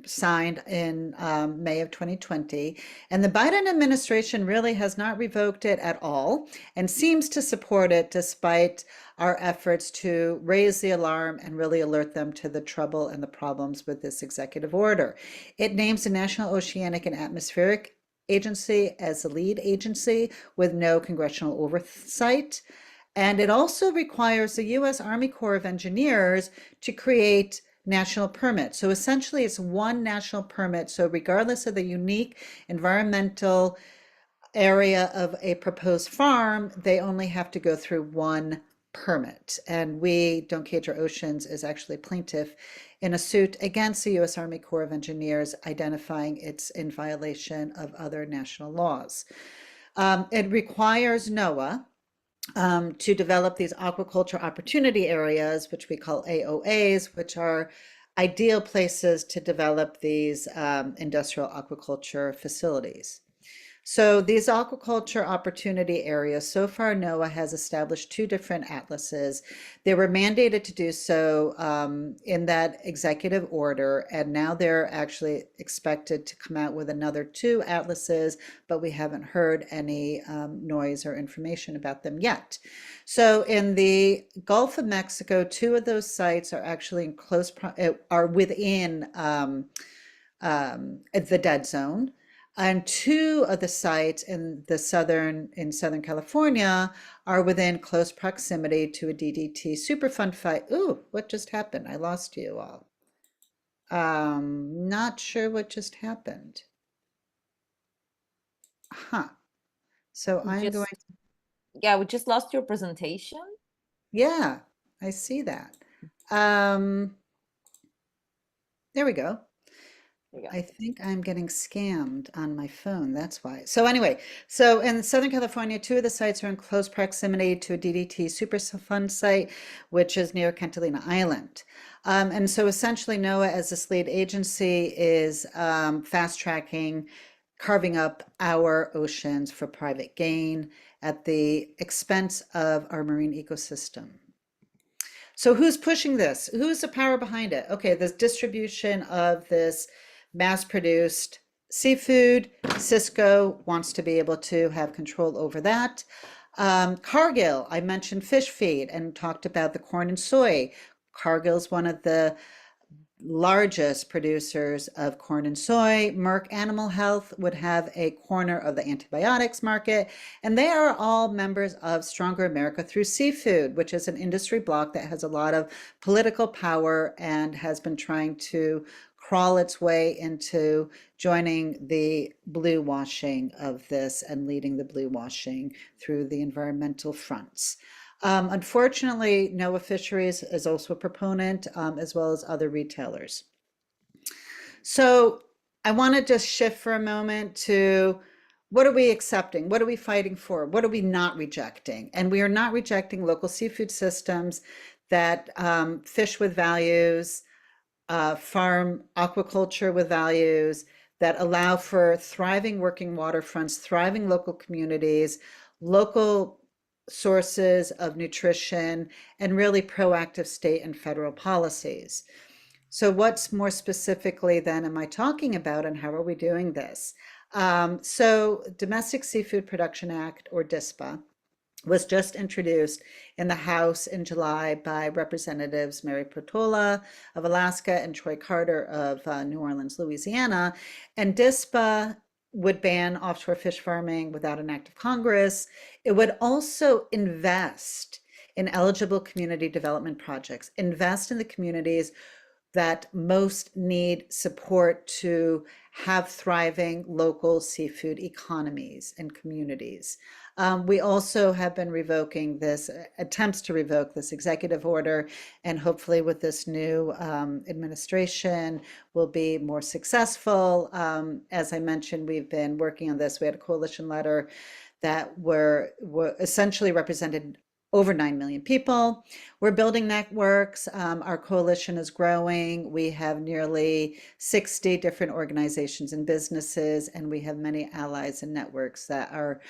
signed in May of 2020, and the Biden administration really has not revoked it at all and seems to support it despite our efforts to raise the alarm and really alert them to the trouble and the problems with this executive order. It names the National Oceanic and Atmospheric Agency as the lead agency with no congressional oversight. And it also requires the U.S. Army Corps of Engineers to create national permits. So essentially it's one national permit. So regardless of the unique environmental area of a proposed farm, they only have to go through one permit. And we, Don't Cage Our Oceans, is actually plaintiff in a suit against the U.S. Army Corps of Engineers, identifying it's in violation of other national laws. It requires NOAA to develop these aquaculture opportunity areas, which we call AOAs, which are ideal places to develop these industrial aquaculture facilities. So these aquaculture opportunity areas, so far NOAA has established 2 different atlases. They were mandated to do so in that executive order, and now they're actually expected to come out with another 2 atlases, but we haven't heard any noise or information about them yet. So in the Gulf of Mexico, 2 of those sites are actually in close, are within the dead zone. And 2 of the sites in Southern California are within close proximity to a DDT Superfund site. Ooh, what just happened? I lost you all. Not sure what just happened. Huh. So I'm going. Yeah, we just lost your presentation. Yeah, I see that. There we go. I think I'm getting scammed on my phone. That's why. So anyway, so in Southern California, 2 of the sites are in close proximity to a DDT Superfund site, which is near Catalina Island. And so essentially NOAA, as this lead agency, is fast tracking, carving up our oceans for private gain at the expense of our marine ecosystem. So who's pushing this? Who's the power behind it? Okay, this distribution of this mass-produced seafood. Cisco wants to be able to have control over that. Cargill, I mentioned fish feed and talked about the corn and soy. Cargill's one of the largest producers of corn and soy. Merck Animal Health would have a corner of the antibiotics market, and they are all members of Stronger America Through Seafood, which is an industry bloc that has a lot of political power and has been trying to crawl its way into joining the blue washing of this and leading the blue washing through the environmental fronts. Unfortunately, NOAA Fisheries is also a proponent, as well as other retailers. So I want to just shift for a moment to what are we accepting? What are we fighting for? What are we not rejecting? And we are not rejecting local seafood systems that fish with values, farm aquaculture with values, that allow for thriving working waterfronts, thriving local communities, local sources of nutrition, and really proactive state and federal policies. So what's more specifically then am I talking about, and how are we doing this? So Domestic Seafood Production Act, or DSPA, was just introduced in the House in July by Representatives Mary Portola of Alaska and Troy Carter of New Orleans, Louisiana. And DSPA would ban offshore fish farming without an act of Congress. It would also invest in eligible community development projects, invest in the communities that most need support to have thriving local seafood economies and communities. We also have been revoking this, attempts to revoke this executive order, and hopefully with this new administration will be more successful. As I mentioned, we've been working on this. We had a coalition letter that were essentially represented over 9 million people. We're building networks. Our coalition is growing. We have nearly 60 different organizations and businesses, and we have many allies and networks that are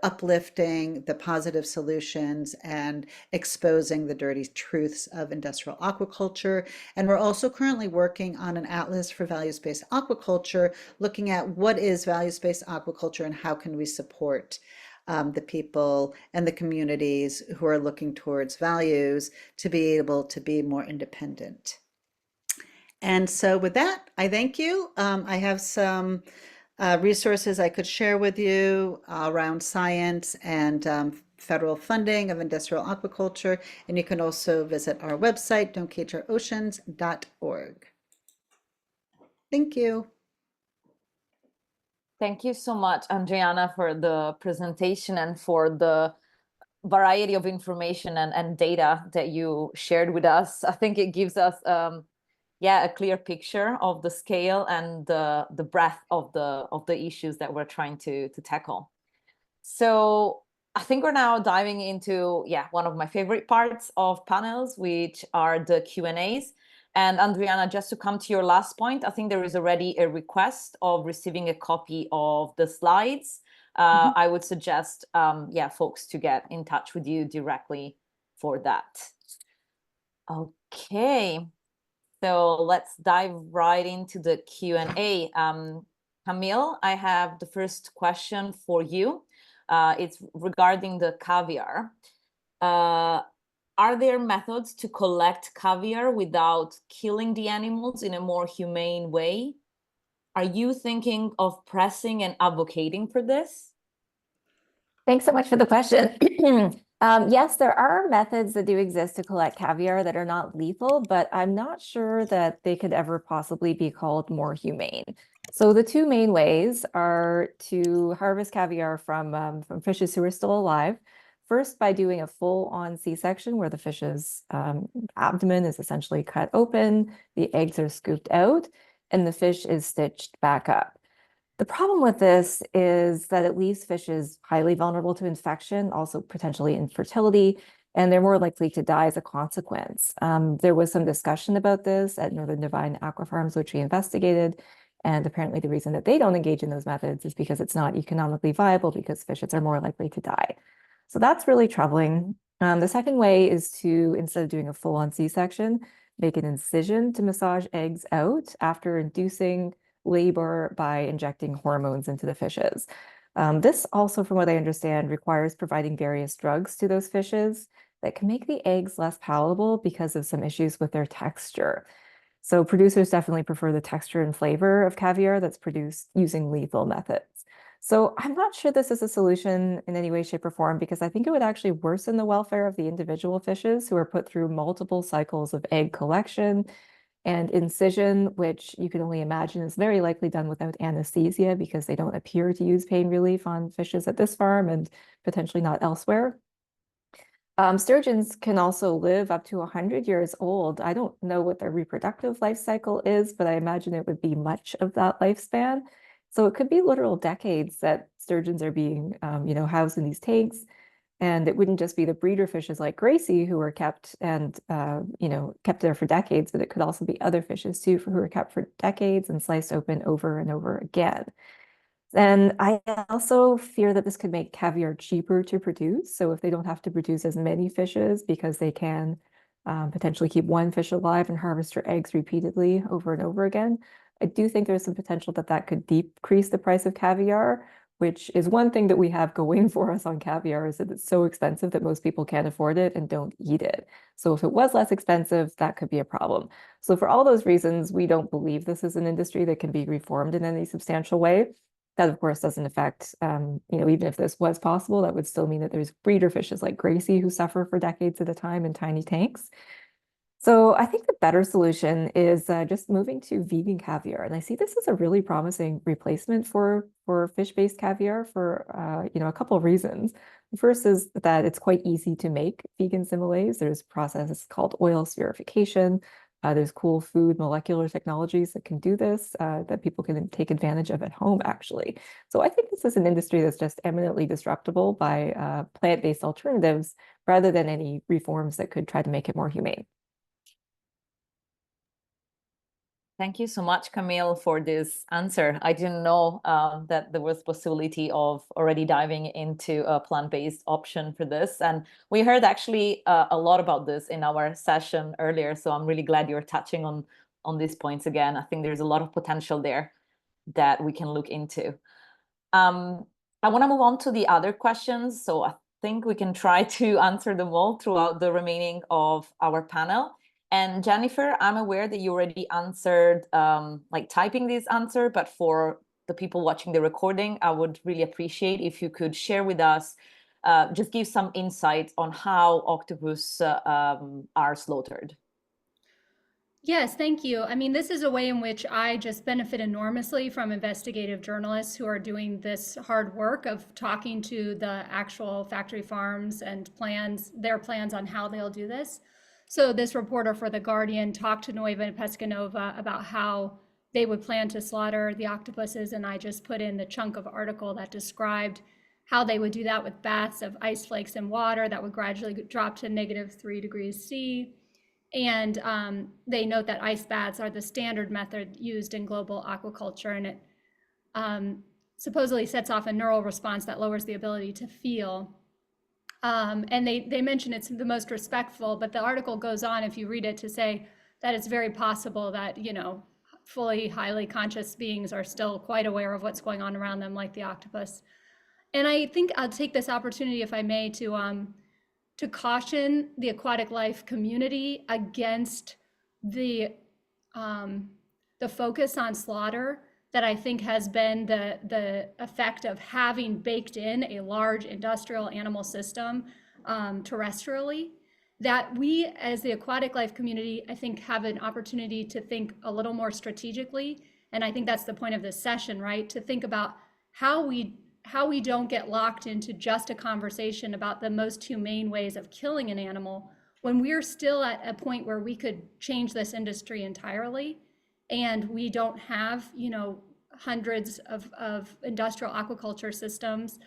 uplifting the positive solutions and exposing the dirty truths of industrial aquaculture. And we're also currently working on an atlas for values-based aquaculture, looking at what is values-based aquaculture and how can we support the people and the communities who are looking towards values to be able to be more independent. And so with that, I thank you. I have some resources I could share with you around science and federal funding of industrial aquaculture. And you can also visit our website, don'tcageouroceans.org. Thank you. Thank you so much, Andrianna, for the presentation and for the variety of information and data that you shared with us. I think it gives us a clear picture of the scale and the breadth of the issues that we're trying to tackle. So I think we're now diving into one of my favorite parts of panels, which are the Q&As. And Andrianna, just to come to your last point, I think there is already a request of receiving a copy of the slides. I would suggest, folks to get in touch with you directly for that. Okay, so let's dive right into the Q&A. Camille, I have the first question for you. It's regarding the caviar. Are there methods to collect caviar without killing the animals in a more humane way? Are you thinking of pressing and advocating for this? Thanks so much for the question. Yes, there are methods that do exist to collect caviar that are not lethal, but I'm not sure that they could ever possibly be called more humane. So the two main ways are to harvest caviar from fishes who are still alive. First, by doing a full-on C-section where the fish's abdomen is essentially cut open, the eggs are scooped out, and the fish is stitched back up. The problem with this is that it leaves fishes highly vulnerable to infection, also potentially infertility, and they're more likely to die as a consequence. There was some discussion about this at Northern Divine Aqua Farms, which we investigated, and apparently the reason that they don't engage in those methods is because it's not economically viable because fishes are more likely to die. So that's really troubling. The second way is to, instead of doing a full-on C-section, make an incision to massage eggs out after inducing labor by injecting hormones into the fishes. This also, from what I understand, requires providing various drugs to those fishes that can make the eggs less palatable because of some issues with their texture. So producers definitely prefer the texture and flavor of caviar that's produced using lethal methods. So I'm not sure this is a solution in any way, shape, or form, because I think it would actually worsen the welfare of the individual fishes who are put through multiple cycles of egg collection and incision, which you can only imagine is very likely done without anesthesia because they don't appear to use pain relief on fishes at this farm and potentially not elsewhere. Sturgeons can also live up to 100 years old. I don't know what their reproductive life cycle is, but I imagine it would be much of that lifespan. So it could be literal decades that sturgeons are being, housed in these tanks. And it wouldn't just be the breeder fishes like Gracie who are kept and, kept there for decades, but it could also be other fishes too who are kept for decades and sliced open over and over again. And I also fear that this could make caviar cheaper to produce. So if they don't have to produce as many fishes because they can potentially keep one fish alive and harvest her eggs repeatedly over and over again, I do think there's some potential that that could decrease the price of caviar, which is one thing that we have going for us on caviar, is that it's so expensive that most people can't afford it and don't eat it. So if it was less expensive, that could be a problem. So for all those reasons, we don't believe this is an industry that can be reformed in any substantial way. That, of course, doesn't affect, even if this was possible, that would still mean that there's breeder fishes like Gracie who suffer for decades at a time in tiny tanks. So I think the better solution is just moving to vegan caviar. And I see this as a really promising replacement for fish-based caviar for, a couple of reasons. The first is that it's quite easy to make vegan similes. There's processes called oil spherification. There's cool food molecular technologies that can do this, that people can take advantage of at home, actually. So I think this is an industry that's just eminently disruptible by plant-based alternatives rather than any reforms that could try to make it more humane. Thank you so much, Camille, for this answer. I didn't know that there was possibility of already diving into a plant-based option for this. And we heard actually a lot about this in our session earlier. So I'm really glad you're touching on these points again. I think there's a lot of potential there that we can look into. I want to move on to the other questions. So I think we can try to answer them all throughout the remaining of our panel. And Jennifer, I'm aware that you already answered, typing this answer, but for the people watching the recording, I would really appreciate if you could share with us, just give some insight on how octopus are slaughtered. Yes, thank you. I mean, this is a way in which I just benefit enormously from investigative journalists who are doing this hard work of talking to the actual factory farms and their plans on how they'll do this. So this reporter for The Guardian talked to Nueva Pescanova about how they would plan to slaughter the octopuses, and I just put in the chunk of article that described how they would do that with baths of ice flakes and water that would gradually drop to -3°C. And they note that ice baths are the standard method used in global aquaculture, and it supposedly sets off a neural response that lowers the ability to feel. And they mention it's the most respectful, but the article goes on, if you read it, to say that it's very possible that, you know, fully highly conscious beings are still quite aware of what's going on around them, like the octopus. And I think I'll take this opportunity, if I may, to caution the aquatic life community against the focus on slaughter that I think has been the effect of having baked in a large industrial animal system terrestrially. That we, as the aquatic life community, I think have an opportunity to think a little more strategically. And I think that's the point of this session, right? To think about how we don't get locked into just a conversation about the most humane ways of killing an animal when we're still at a point where we could change this industry entirely, and we don't have, you know, hundreds of industrial aquaculture systems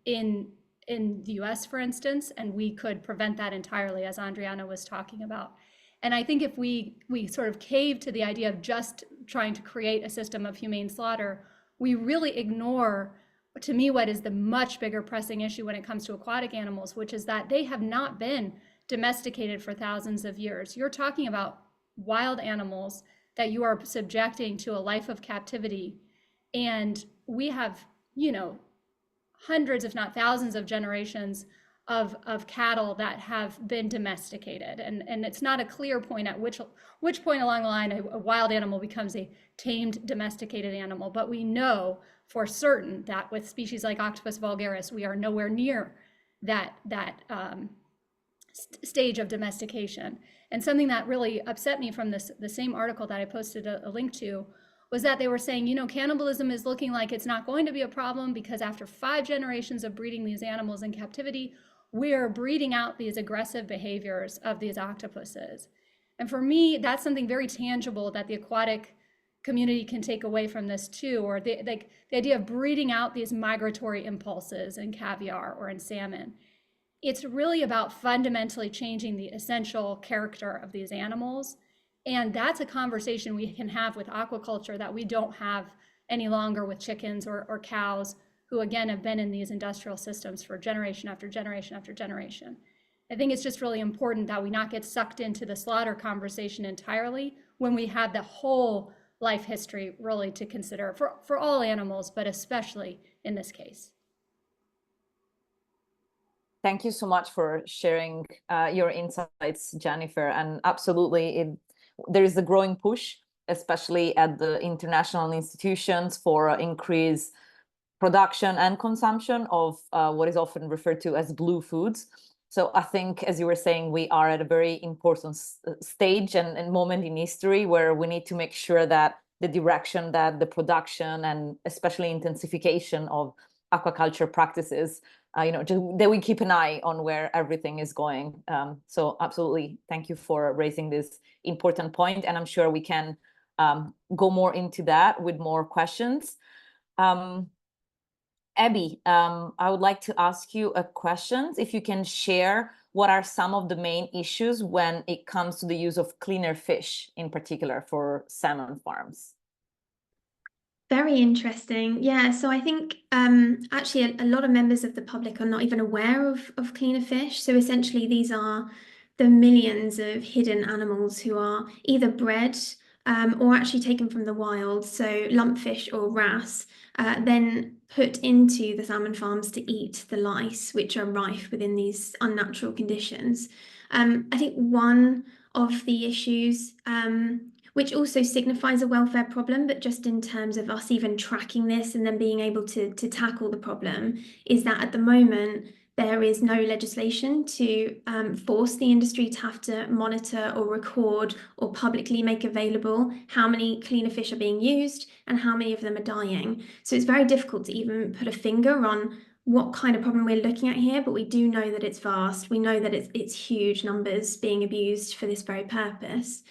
in the US, for instance, and we could prevent that entirely, as Andrianna was talking about. And I think if we sort of cave to the idea of just trying to create a system of humane slaughter, we really ignore, to me, what is the much bigger pressing issue when it comes to aquatic animals, which is that they have not been domesticated for thousands of years. You're talking about wild animals that you are subjecting to a life of captivity. And we have, you know, hundreds, if not thousands of generations of cattle that have been domesticated. And it's not a clear point at which point along the line a wild animal becomes a tamed, domesticated animal. But we know for certain that with species like Octopus vulgaris, we are nowhere near that stage of domestication. And something that really upset me from the same article that I posted a link to was that they were saying, you know, cannibalism is looking like it's not going to be a problem because after 5 generations of breeding these animals in captivity, we're breeding out these aggressive behaviors of these octopuses. And for me, that's something very tangible that the aquatic community can take away from this too, or the idea of breeding out these migratory impulses in caviar or in salmon. It's really about fundamentally changing the essential character of these animals. And that's a conversation we can have with aquaculture that we don't have any longer with chickens or cows, who again have been in these industrial systems for generation after generation after generation. I think it's just really important that we not get sucked into the slaughter conversation entirely when we have the whole life history really to consider for all animals, but especially in this case. Thank you so much for sharing your insights, Jennifer. And absolutely, there is a growing push, especially at the international institutions, for increased production and consumption of what is often referred to as blue foods. So I think, as you were saying, we are at a very important stage and moment in history where we need to make sure that the direction that the production and especially intensification of aquaculture practices, that we keep an eye on where everything is going. So absolutely, thank you for raising this important point. And I'm sure we can go more into that with more questions. Abby, I would like to ask you a question. If you can share what are some of the main issues when it comes to the use of cleaner fish, in particular for salmon farms? Very interesting. Yeah, so I think actually a lot of members of the public are not even aware of cleaner fish. So essentially these are the millions of hidden animals who are either bred or actually taken from the wild, so lumpfish or wrasse, then put into the salmon farms to eat the lice, which are rife within these unnatural conditions. I think one of the issues, which also signifies a welfare problem, but just in terms of us even tracking this and then being able to tackle the problem, is that at the moment, there is no legislation to force the industry to have to monitor or record or publicly make available how many cleaner fish are being used and how many of them are dying. So it's very difficult to even put a finger on what kind of problem we're looking at here, but we do know that it's vast. We know that it's huge numbers being abused for this very purpose.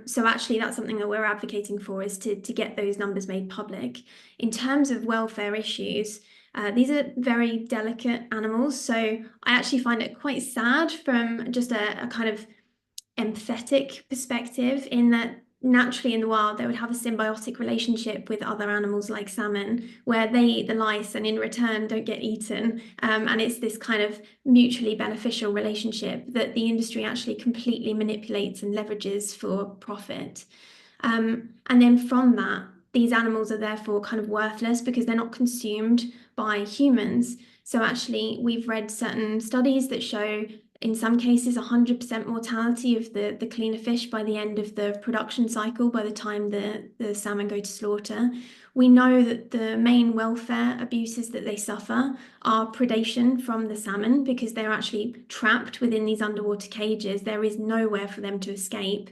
So actually that's something that we're advocating for, is to get those numbers made public. In terms of welfare issues, these are very delicate animals, so I actually find it quite sad from just a kind of empathetic perspective, in that naturally in the wild they would have a symbiotic relationship with other animals like salmon, where they eat the lice and in return don't get eaten, and it's this kind of mutually beneficial relationship that the industry actually completely manipulates and leverages for profit. And then from that, these animals are therefore kind of worthless because they're not consumed by humans. So actually, we've read certain studies that show, in some cases, 100% mortality of the cleaner fish by the end of the production cycle, by the time the salmon go to slaughter. We know that the main welfare abuses that they suffer are predation from the salmon, because they're actually trapped within these underwater cages. There is nowhere for them to escape.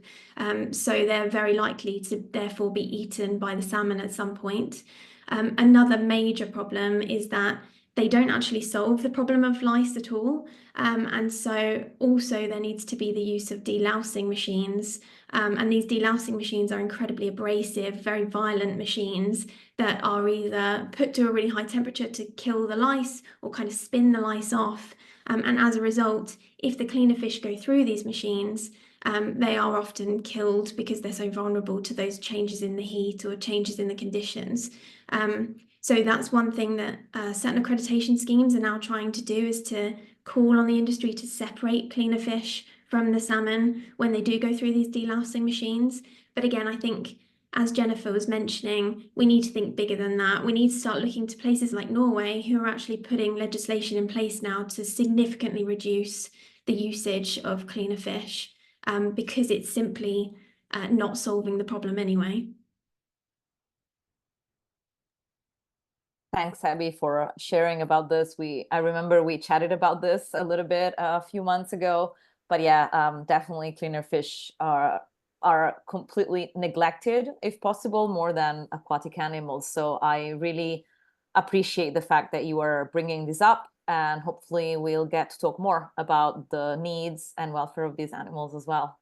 So they're very likely to therefore be eaten by the salmon at some point. Another major problem is that they don't actually solve the problem of lice at all. And so also there needs to be the use of delousing machines. And these delousing machines are incredibly abrasive, very violent machines that are either put to a really high temperature to kill the lice or kind of spin the lice off. And as a result, if the cleaner fish go through these machines, they are often killed because they're so vulnerable to those changes in the heat or changes in the conditions. So that's one thing that certain accreditation schemes are now trying to do, is to call on the industry to separate cleaner fish from the salmon when they do go through these delousing machines. But again, I think, as Jennifer was mentioning, we need to think bigger than that. We need to start looking to places like Norway, who are actually putting legislation in place now to significantly reduce the usage of cleaner fish, because it's simply not solving the problem anyway. Thanks, Abby, for sharing about this. I remember we chatted about this a little bit a few months ago, but yeah, definitely cleaner fish are completely neglected, if possible, more than aquatic animals. So I really appreciate the fact that you are bringing this up, and hopefully we'll get to talk more about the needs and welfare of these animals as well.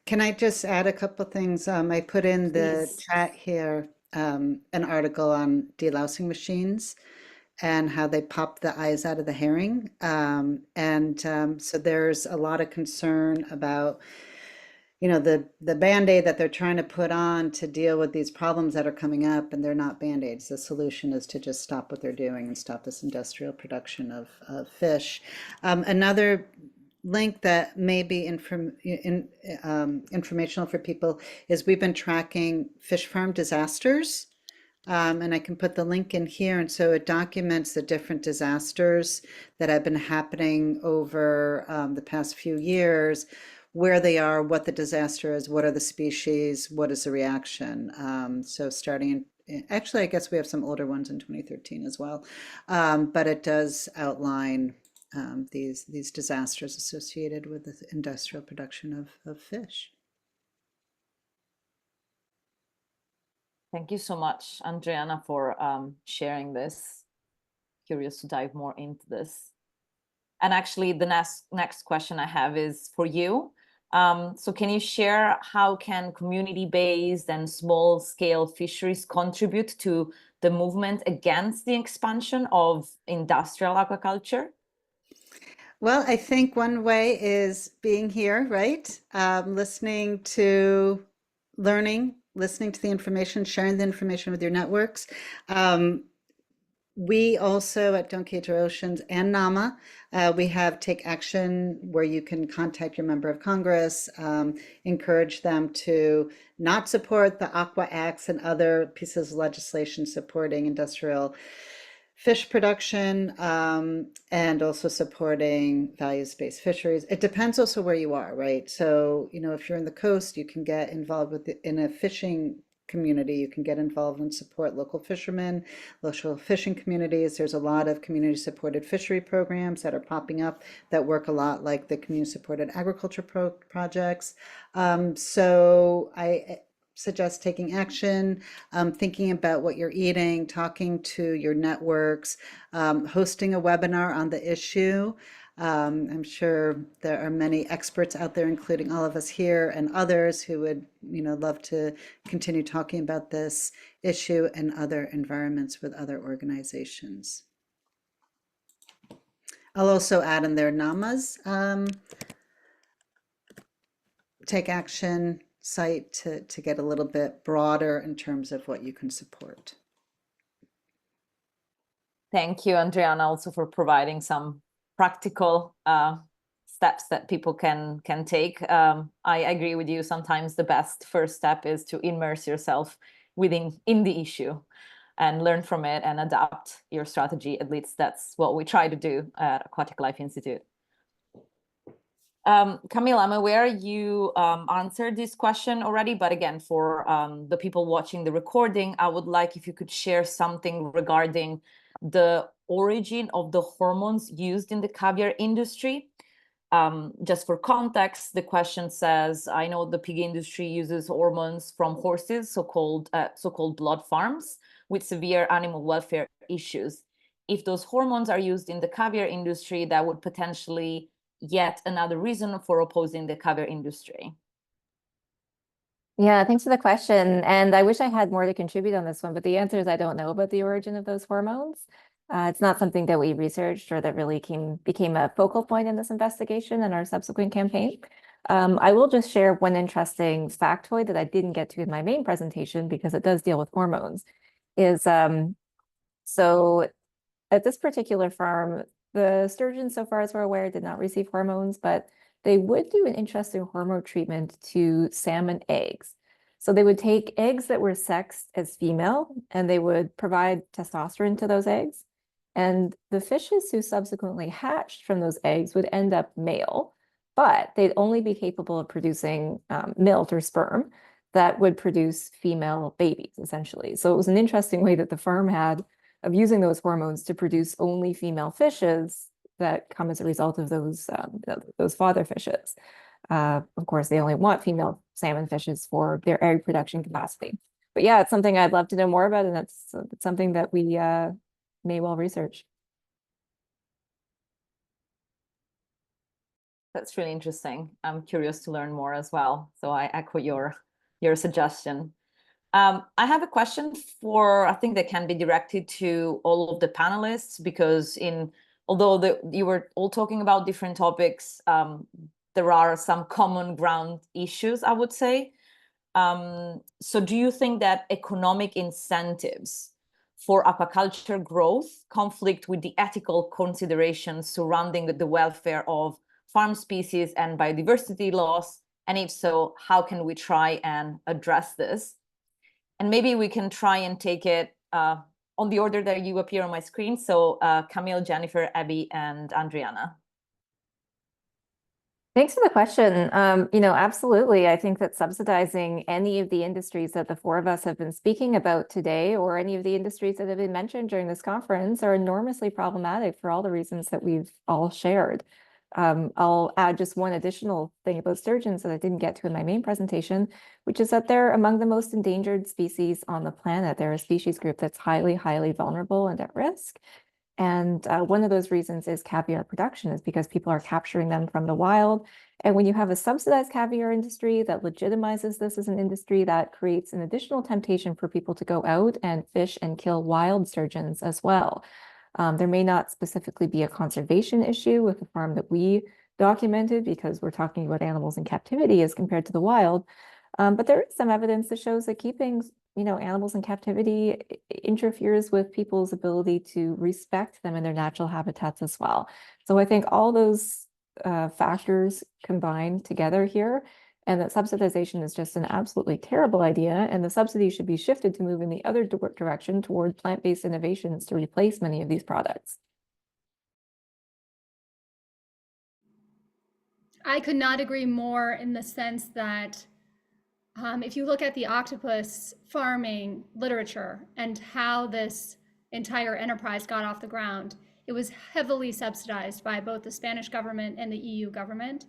Can I just add a couple things? I put in the Please. chat here an article on delousing machines and how they pop the eyes out of the herring. So there's a lot of concern about, the Band-Aid that they're trying to put on to deal with these problems that are coming up, and they're not Band-Aids. The solution is to just stop what they're doing and stop this industrial production of fish. Another link that may be informational for people is we've been tracking fish farm disasters, and I can put the link in here. And so it documents the different disasters that have been happening over the past few years, where they are, what the disaster is, what are the species, what is the reaction. So starting actually, I guess we have some older ones in 2013 as well, but it does outline these disasters associated with the industrial production of fish. Thank you so much, Andrianna, for sharing this. Curious to dive more into this. And actually, the next question I have is for you. So can you share how can community-based and small-scale fisheries contribute to the movement against the expansion of industrial aquaculture? Well, I think one way is being here, right? Listening to learning, listening to the information, sharing the information with your networks. We also at Don't Cage Our Oceans and NAMA, we have Take Action, where you can contact your member of Congress, encourage them to not support the Aqua Acts and other pieces of legislation supporting industrial fish production, and also supporting values-based fisheries. It depends also where you are, right? So, if you're in the coast, you can get involved in a fishing community. You can get involved and support local fishermen, local fishing communities. There's a lot of community-supported fishery programs that are popping up that work a lot like the community-supported agriculture projects. So I suggest taking action, thinking about what you're eating, talking to your networks, hosting a webinar on the issue. I'm sure there are many experts out there, including all of us here and others who would, love to continue talking about this issue and other environments with other organizations. I'll also add in there NAMA's Take Action site to get a little bit broader in terms of what you can support. Thank you, Andrianna, also for providing some practical steps that people can take. I agree with you. Sometimes the best first step is to immerse yourself in the issue and learn from it and adapt your strategy. At least that's what we try to do at Aquatic Life Institute. Camille, I'm aware you answered this question already, but again, for the people watching the recording, I would like if you could share something regarding the origin of the hormones used in the caviar industry. Just for context, the question says, I know the pig industry uses hormones from horses, so-called blood farms, with severe animal welfare issues. If those hormones are used in the caviar industry, that would potentially yet another reason for opposing the caviar industry. Yeah, thanks for the question. And I wish I had more to contribute on this one, but the answer is I don't know about the origin of those hormones. It's not something that we researched or that really became a focal point in this investigation and our subsequent campaign. I will just share one interesting factoid that I didn't get to in my main presentation because it does deal with hormones. So at this particular farm, the sturgeons, so far as we're aware, did not receive hormones, but they would do an interesting hormone treatment to salmon eggs. So they would take eggs that were sexed as female, and they would provide testosterone to those eggs. And the fishes who subsequently hatched from those eggs would end up male, but they'd only be capable of producing milt or sperm that would produce female babies, essentially. So it was an interesting way that the farm had of using those hormones to produce only female fishes that come as a result of those father fishes. Of course, they only want female salmon fishes for their egg production capacity. But yeah, it's something I'd love to know more about, and that's something that we may well research. That's really interesting. I'm curious to learn more as well. So I echo your suggestion. I have a question I think that can be directed to all of the panelists, because although you were all talking about different topics, there are some common ground issues, I would say. So do you think that economic incentives for aquaculture growth conflict with the ethical considerations surrounding the welfare of farm species and biodiversity loss? And if so, how can we try and address this? And maybe we can try and take it on the order that you appear on my screen. So Camille, Jennifer, Abby, and Andrianna. Thanks for the question. Absolutely. I think that subsidizing any of the industries that the four of us have been speaking about today, or any of the industries that have been mentioned during this conference, are enormously problematic for all the reasons that we've all shared. I'll add just one additional thing about sturgeons that I didn't get to in my main presentation, which is that they're among the most endangered species on the planet. They're a species group that's highly, highly vulnerable and at risk. And one of those reasons is caviar production, is because people are capturing them from the wild. And when you have a subsidized caviar industry that legitimizes this as an industry, that creates an additional temptation for people to go out and fish and kill wild sturgeons as well. There may not specifically be a conservation issue with the farm that we documented, because we're talking about animals in captivity as compared to the wild. But there is some evidence that shows that keeping animals in captivity interferes with people's ability to respect them in their natural habitats as well. So I think all those factors combine together here, and that subsidization is just an absolutely terrible idea, and the subsidy should be shifted to move in the other direction toward plant-based innovations to replace many of these products. I could not agree more, in the sense that if you look at the octopus farming literature and how this entire enterprise got off the ground, it was heavily subsidized by both the Spanish government and the EU government.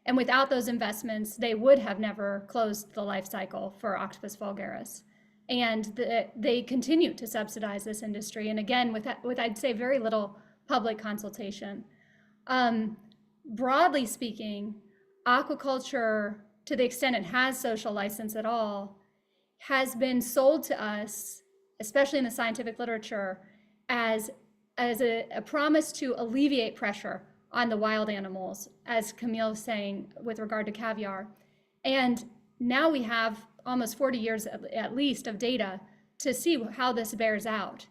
And without those investments, they would have never closed the life cycle for Octopus vulgaris. And they continue to subsidize this industry. And again, with I'd say very little public consultation. Broadly speaking, aquaculture, to the extent it has social license at all, has been sold to us, especially in the scientific literature, as a promise to alleviate pressure on the wild animals, as Camille was saying with regard to caviar. And now we have almost 40 years at least of data to see how this bears out.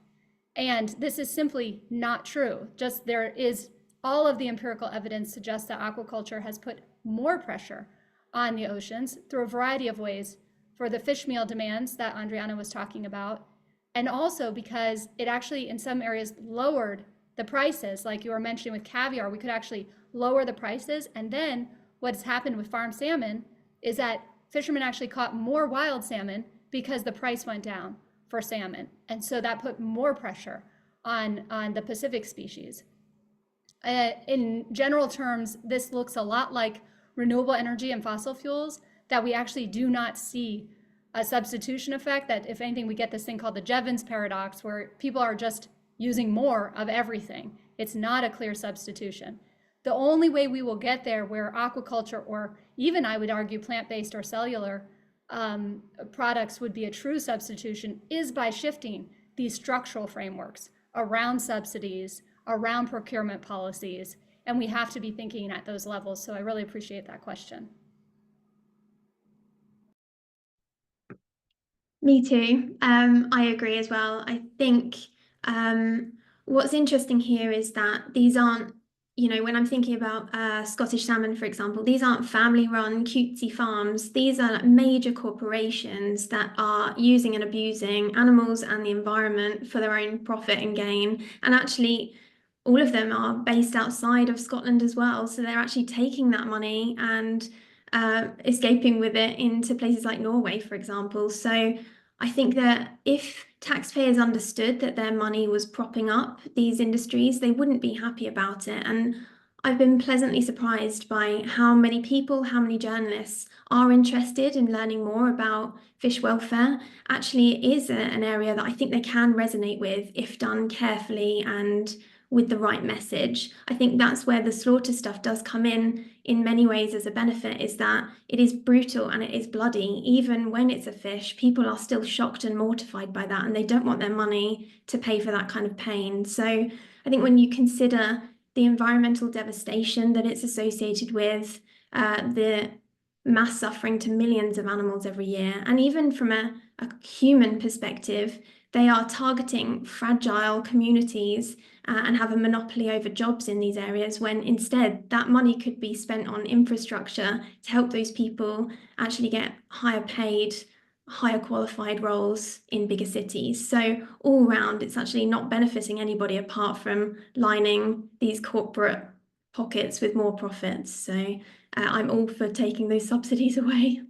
And this is simply not true. Just there is all of the empirical evidence suggests that aquaculture has put more pressure on the oceans through a variety of ways for the fish meal demands that Andrianna was talking about, and also because it actually in some areas lowered the prices. Like you were mentioning with caviar, we could actually lower the prices. And then what's happened with farmed salmon is that fishermen actually caught more wild salmon because the price went down for salmon. And so that put more pressure on the Pacific species. In general terms, this looks a lot like renewable energy and fossil fuels, that we actually do not see a substitution effect, that if anything, we get this thing called the Jevons paradox, where people are just using more of everything. It's not a clear substitution. The only way we will get there where aquaculture, or even I would argue plant-based or cellular products would be a true substitution, is by shifting these structural frameworks around subsidies, around procurement policies, and we have to be thinking at those levels. So I really appreciate that question. Me too. I agree as well. I think what's interesting here is that these aren't, when I'm thinking about Scottish salmon, for example, these aren't family-run cutesy farms. These are major corporations that are using and abusing animals and the environment for their own profit and gain. And actually, all of them are based outside of Scotland as well. So they're actually taking that money and escaping with it into places like Norway, for example. So I think that if taxpayers understood that their money was propping up these industries, they wouldn't be happy about it. And I've been pleasantly surprised by how many people, how many journalists are interested in learning more about fish welfare. Actually, it is an area that I think they can resonate with if done carefully and with the right message. I think that's where the slaughter stuff does come in many ways as a benefit, is that it is brutal and it is bloody. Even when it's a fish, people are still shocked and mortified by that, and they don't want their money to pay for that kind of pain. So I think when you consider the environmental devastation that it's associated with, the mass suffering to millions of animals every year, and even from a human perspective, they are targeting fragile communities and have a monopoly over jobs in these areas, when instead that money could be spent on infrastructure to help those people actually get higher paid, higher qualified roles in bigger cities. So all round, it's actually not benefiting anybody apart from lining these corporate pockets with more profits. So I'm all for taking those subsidies away.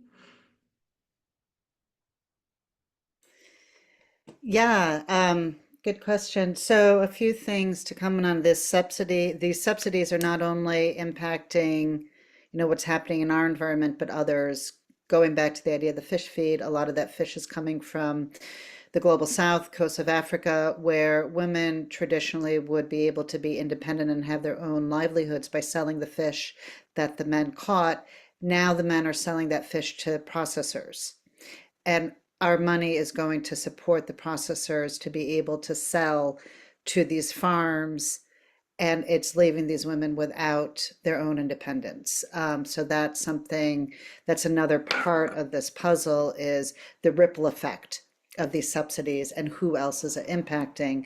Yeah, good question. So a few things to comment on this subsidy. These subsidies are not only impacting, what's happening in our environment, but others. Going back to the idea of the fish feed, a lot of that fish is coming from the global south, coast of Africa, where women traditionally would be able to be independent and have their own livelihoods by selling the fish that the men caught. Now the men are selling that fish to processors. And our money is going to support the processors to be able to sell to these farms, and it's leaving these women without their own independence. So that's another part of this puzzle, is the ripple effect of these subsidies and who else is it impacting.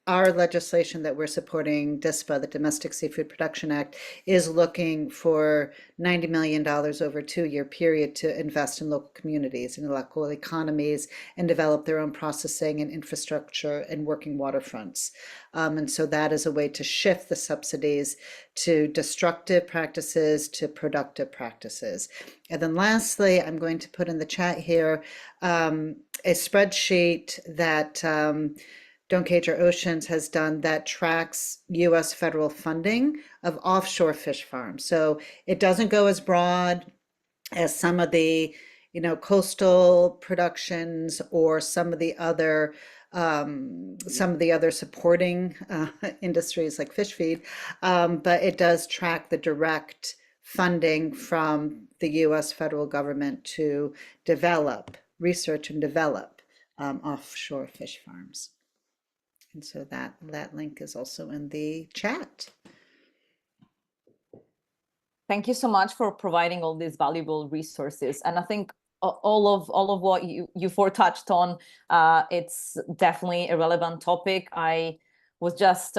our legislation that we're supporting, DISPA, the Domestic Seafood Production Act, is looking for $90 million over a 2-year period to invest in local communities and local economies and develop their own processing and infrastructure and working waterfronts. And so that is a way to shift the subsidies to destructive practices to productive practices. And then lastly, I'm going to put in the chat here a spreadsheet that Don't Cage Our Oceans has done that tracks U.S. federal funding of offshore fish farms. So it doesn't go as broad as some of the, coastal productions or some of the other supporting industries like fish feed, but it does track the direct funding from the U.S. federal government to research and develop offshore fish farms. And so that link is also in the chat. Thank you so much for providing all these valuable resources. And I think all of what you four touched on, it's definitely a relevant topic. I was just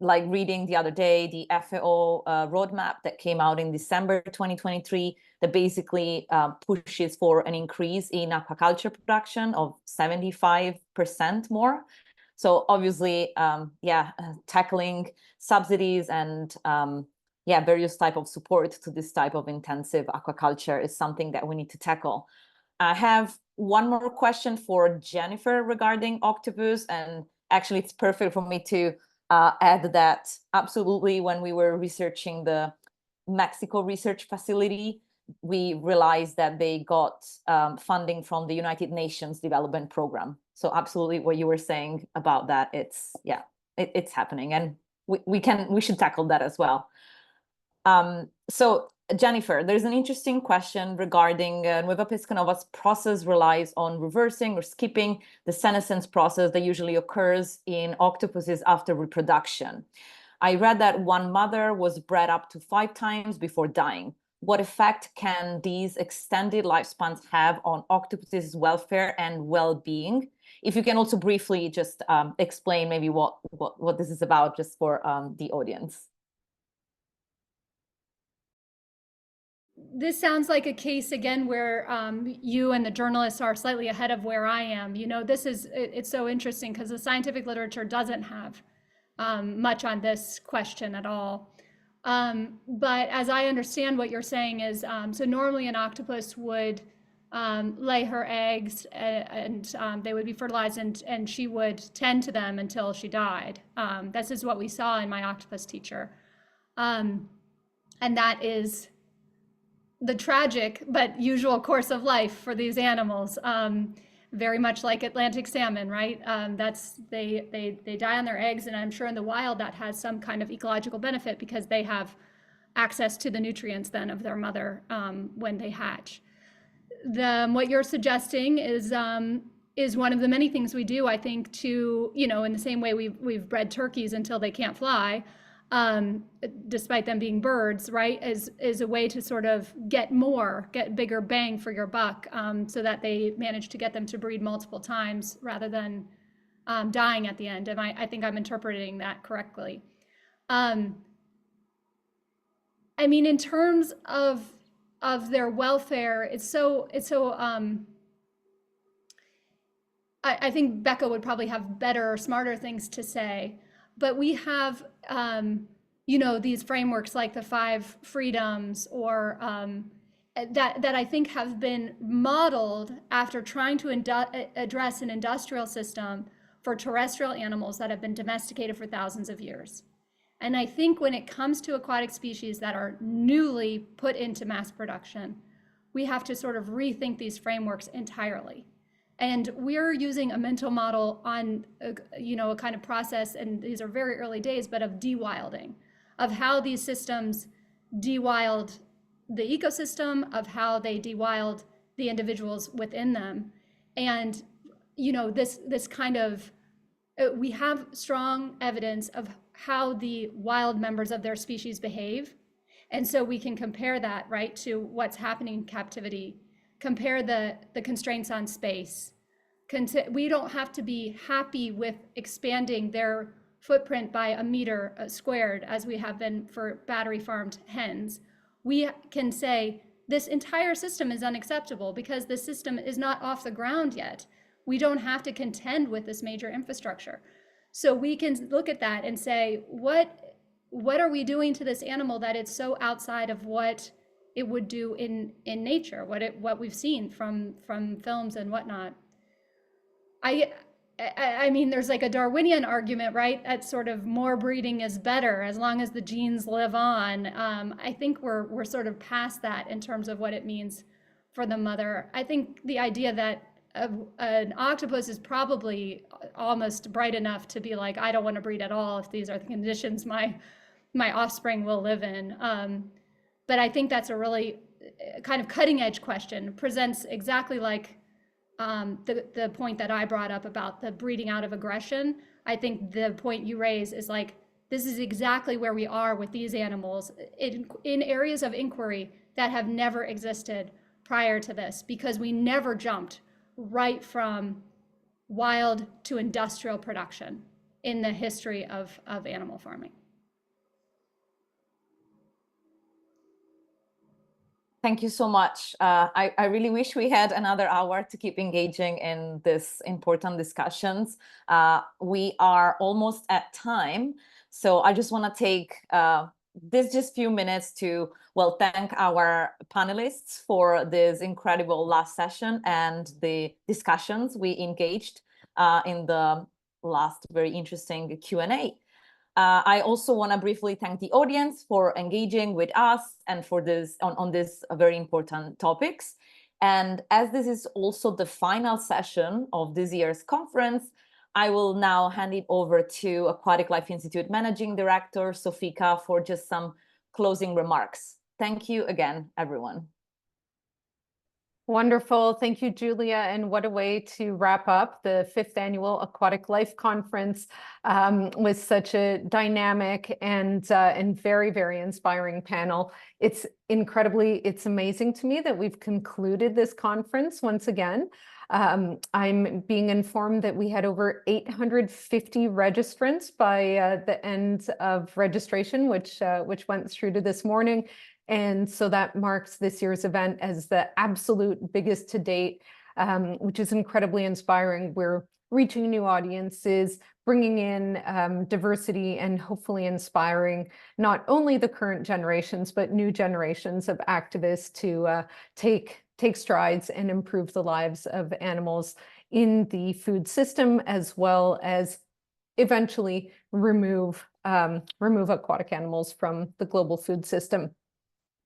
reading the other day the FAO roadmap that came out in December 2023 that basically pushes for an increase in aquaculture production of 75% more. So obviously, tackling subsidies and various type of support to this type of intensive aquaculture is something that we need to tackle. I have one more question for Jennifer regarding octopus, and actually it's perfect for me to add that absolutely when we were researching the Mexico research facility, we realized that they got funding from the United Nations Development Program. So absolutely what you were saying about that, it's happening, and we should tackle that as well. So Jennifer, there's an interesting question regarding Nueva Pesca Nova's process relies on reversing or skipping the senescence process that usually occurs in octopuses after reproduction. I read that one mother was bred up to 5 times before dying. What effect can these extended lifespans have on octopuses' welfare and well-being? If you can also briefly just explain maybe what this is about, just for the audience. This sounds like a case again where you and the journalists are slightly ahead of where I am. It's so interesting because the scientific literature doesn't have much on this question at all. But as I understand what you're saying is, so normally an octopus would lay her eggs and they would be fertilized and she would tend to them until she died. This is what we saw in my octopus teacher. And that is the tragic but usual course of life for these animals, very much like Atlantic salmon, right? They die on their eggs, and I'm sure in the wild that has some kind of ecological benefit because they have access to the nutrients then of their mother when they hatch. What you're suggesting is one of the many things we do, I think, to, in the same way we've bred turkeys until they can't fly, despite them being birds, right, is a way to sort of get bigger bang for your buck, so that they manage to get them to breed multiple times rather than dying at the end. And I think I'm interpreting that correctly. I mean, in terms of their welfare, I think Becca would probably have better, smarter things to say. But we have, these frameworks like the 5 freedoms, or that I think have been modeled after trying to address an industrial system for terrestrial animals that have been domesticated for thousands of years. And I think when it comes to aquatic species that are newly put into mass production, we have to sort of rethink these frameworks entirely. And we're using a mental model on, a kind of process, and these are very early days, but of de-wilding, of how these systems de-wild the ecosystem, of how they de-wild the individuals within them. And, this kind of, we have strong evidence of how the wild members of their species behave. And so we can compare that, right, to what's happening in captivity, compare the constraints on space, we don't have to be happy with expanding their footprint by a meter squared, as we have been for battery farmed hens. We can say this entire system is unacceptable because the system is not off the ground yet. We don't have to contend with this major infrastructure. So we can look at that and say, what are we doing to this animal that it's so outside of what it would do in nature, what we've seen from films and whatnot. I mean, there's like a Darwinian argument, right? That's sort of more breeding is better as long as the genes live on. I think we're sort of past that in terms of what it means for the mother. I think the idea that an octopus is probably almost bright enough to be like, I don't want to breed at all if these are the conditions my offspring will live in. But I think that's a really kind of cutting edge question, presents exactly like the point that I brought up about the breeding out of aggression. I think the point you raise is like, this is exactly where we are with these animals in areas of inquiry that have never existed prior to this, because we never jumped right from wild to industrial production in the history of animal farming. Thank you so much. I really wish we had another hour to keep engaging in this important discussions. We are almost at time. So I just want to take this just few minutes to, well, thank our panelists for this incredible last session and the discussions we engaged in the last very interesting Q&A. I also want to briefly thank the audience for engaging with us and for this on this very important topics. And as this is also the final session of this year's conference, I will now hand it over to Aquatic Life Institute Managing Director Sofika for just some closing remarks. Thank you again, everyone. Wonderful. Thank you, Giulia. And what a way to wrap up the 5th Annual Aquatic Life Conference with such a dynamic and very, very inspiring panel. It's amazing to me that we've concluded this conference once again. I'm being informed that we had over 850 registrants by the end of registration, which went through to this morning. And so that marks this year's event as the absolute biggest to date, which is incredibly inspiring. We're reaching new audiences, bringing in diversity, and hopefully inspiring not only the current generations, but new generations of activists to take strides and improve the lives of animals in the food system, as well as eventually remove aquatic animals from the global food system.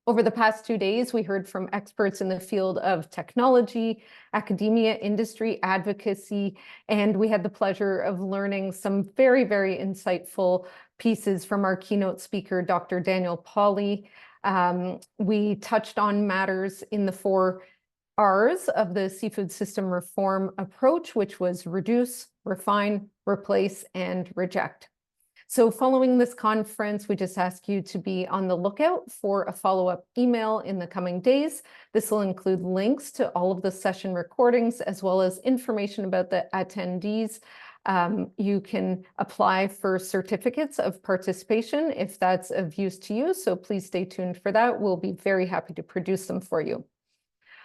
Over the past 2 days, we heard from experts in the field of technology, academia, industry, advocacy, and we had the pleasure of learning some very, very insightful pieces from our keynote speaker, Dr. Daniel Pauly. We touched on matters in the 4 R's of the seafood system reform approach, which was reduce, refine, replace, and reject. So following this conference, we just ask you to be on the lookout for a follow-up email in the coming days. This will include links to all of the session recordings, as well as information about the attendees. You can apply for certificates of participation if that's of use to you. So please stay tuned for that. We'll be very happy to produce them for you.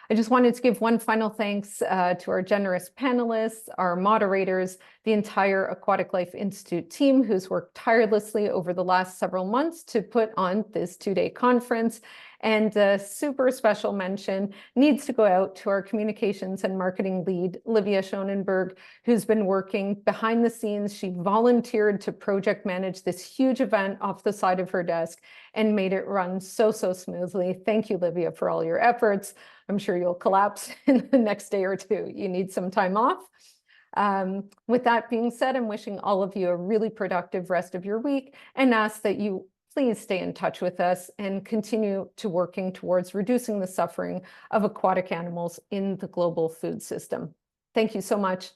I just wanted to give one final thanks to our generous panelists, our moderators, the entire Aquatic Life Institute team who's worked tirelessly over the last several months to put on this 2-day conference. And a super special mention needs to go out to our communications and marketing lead, Livia Schonenberg, who's been working behind the scenes. She volunteered to project manage this huge event off the side of her desk and made it run so smoothly. Thank you, Livia, for all your efforts. I'm sure you'll collapse in the next day or two. You need some time off. With that being said, I'm wishing all of you a really productive rest of your week and ask that you please stay in touch with us and continue to working towards reducing the suffering of aquatic animals in the global food system. Thank you so much.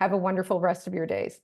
Have a wonderful rest of your days.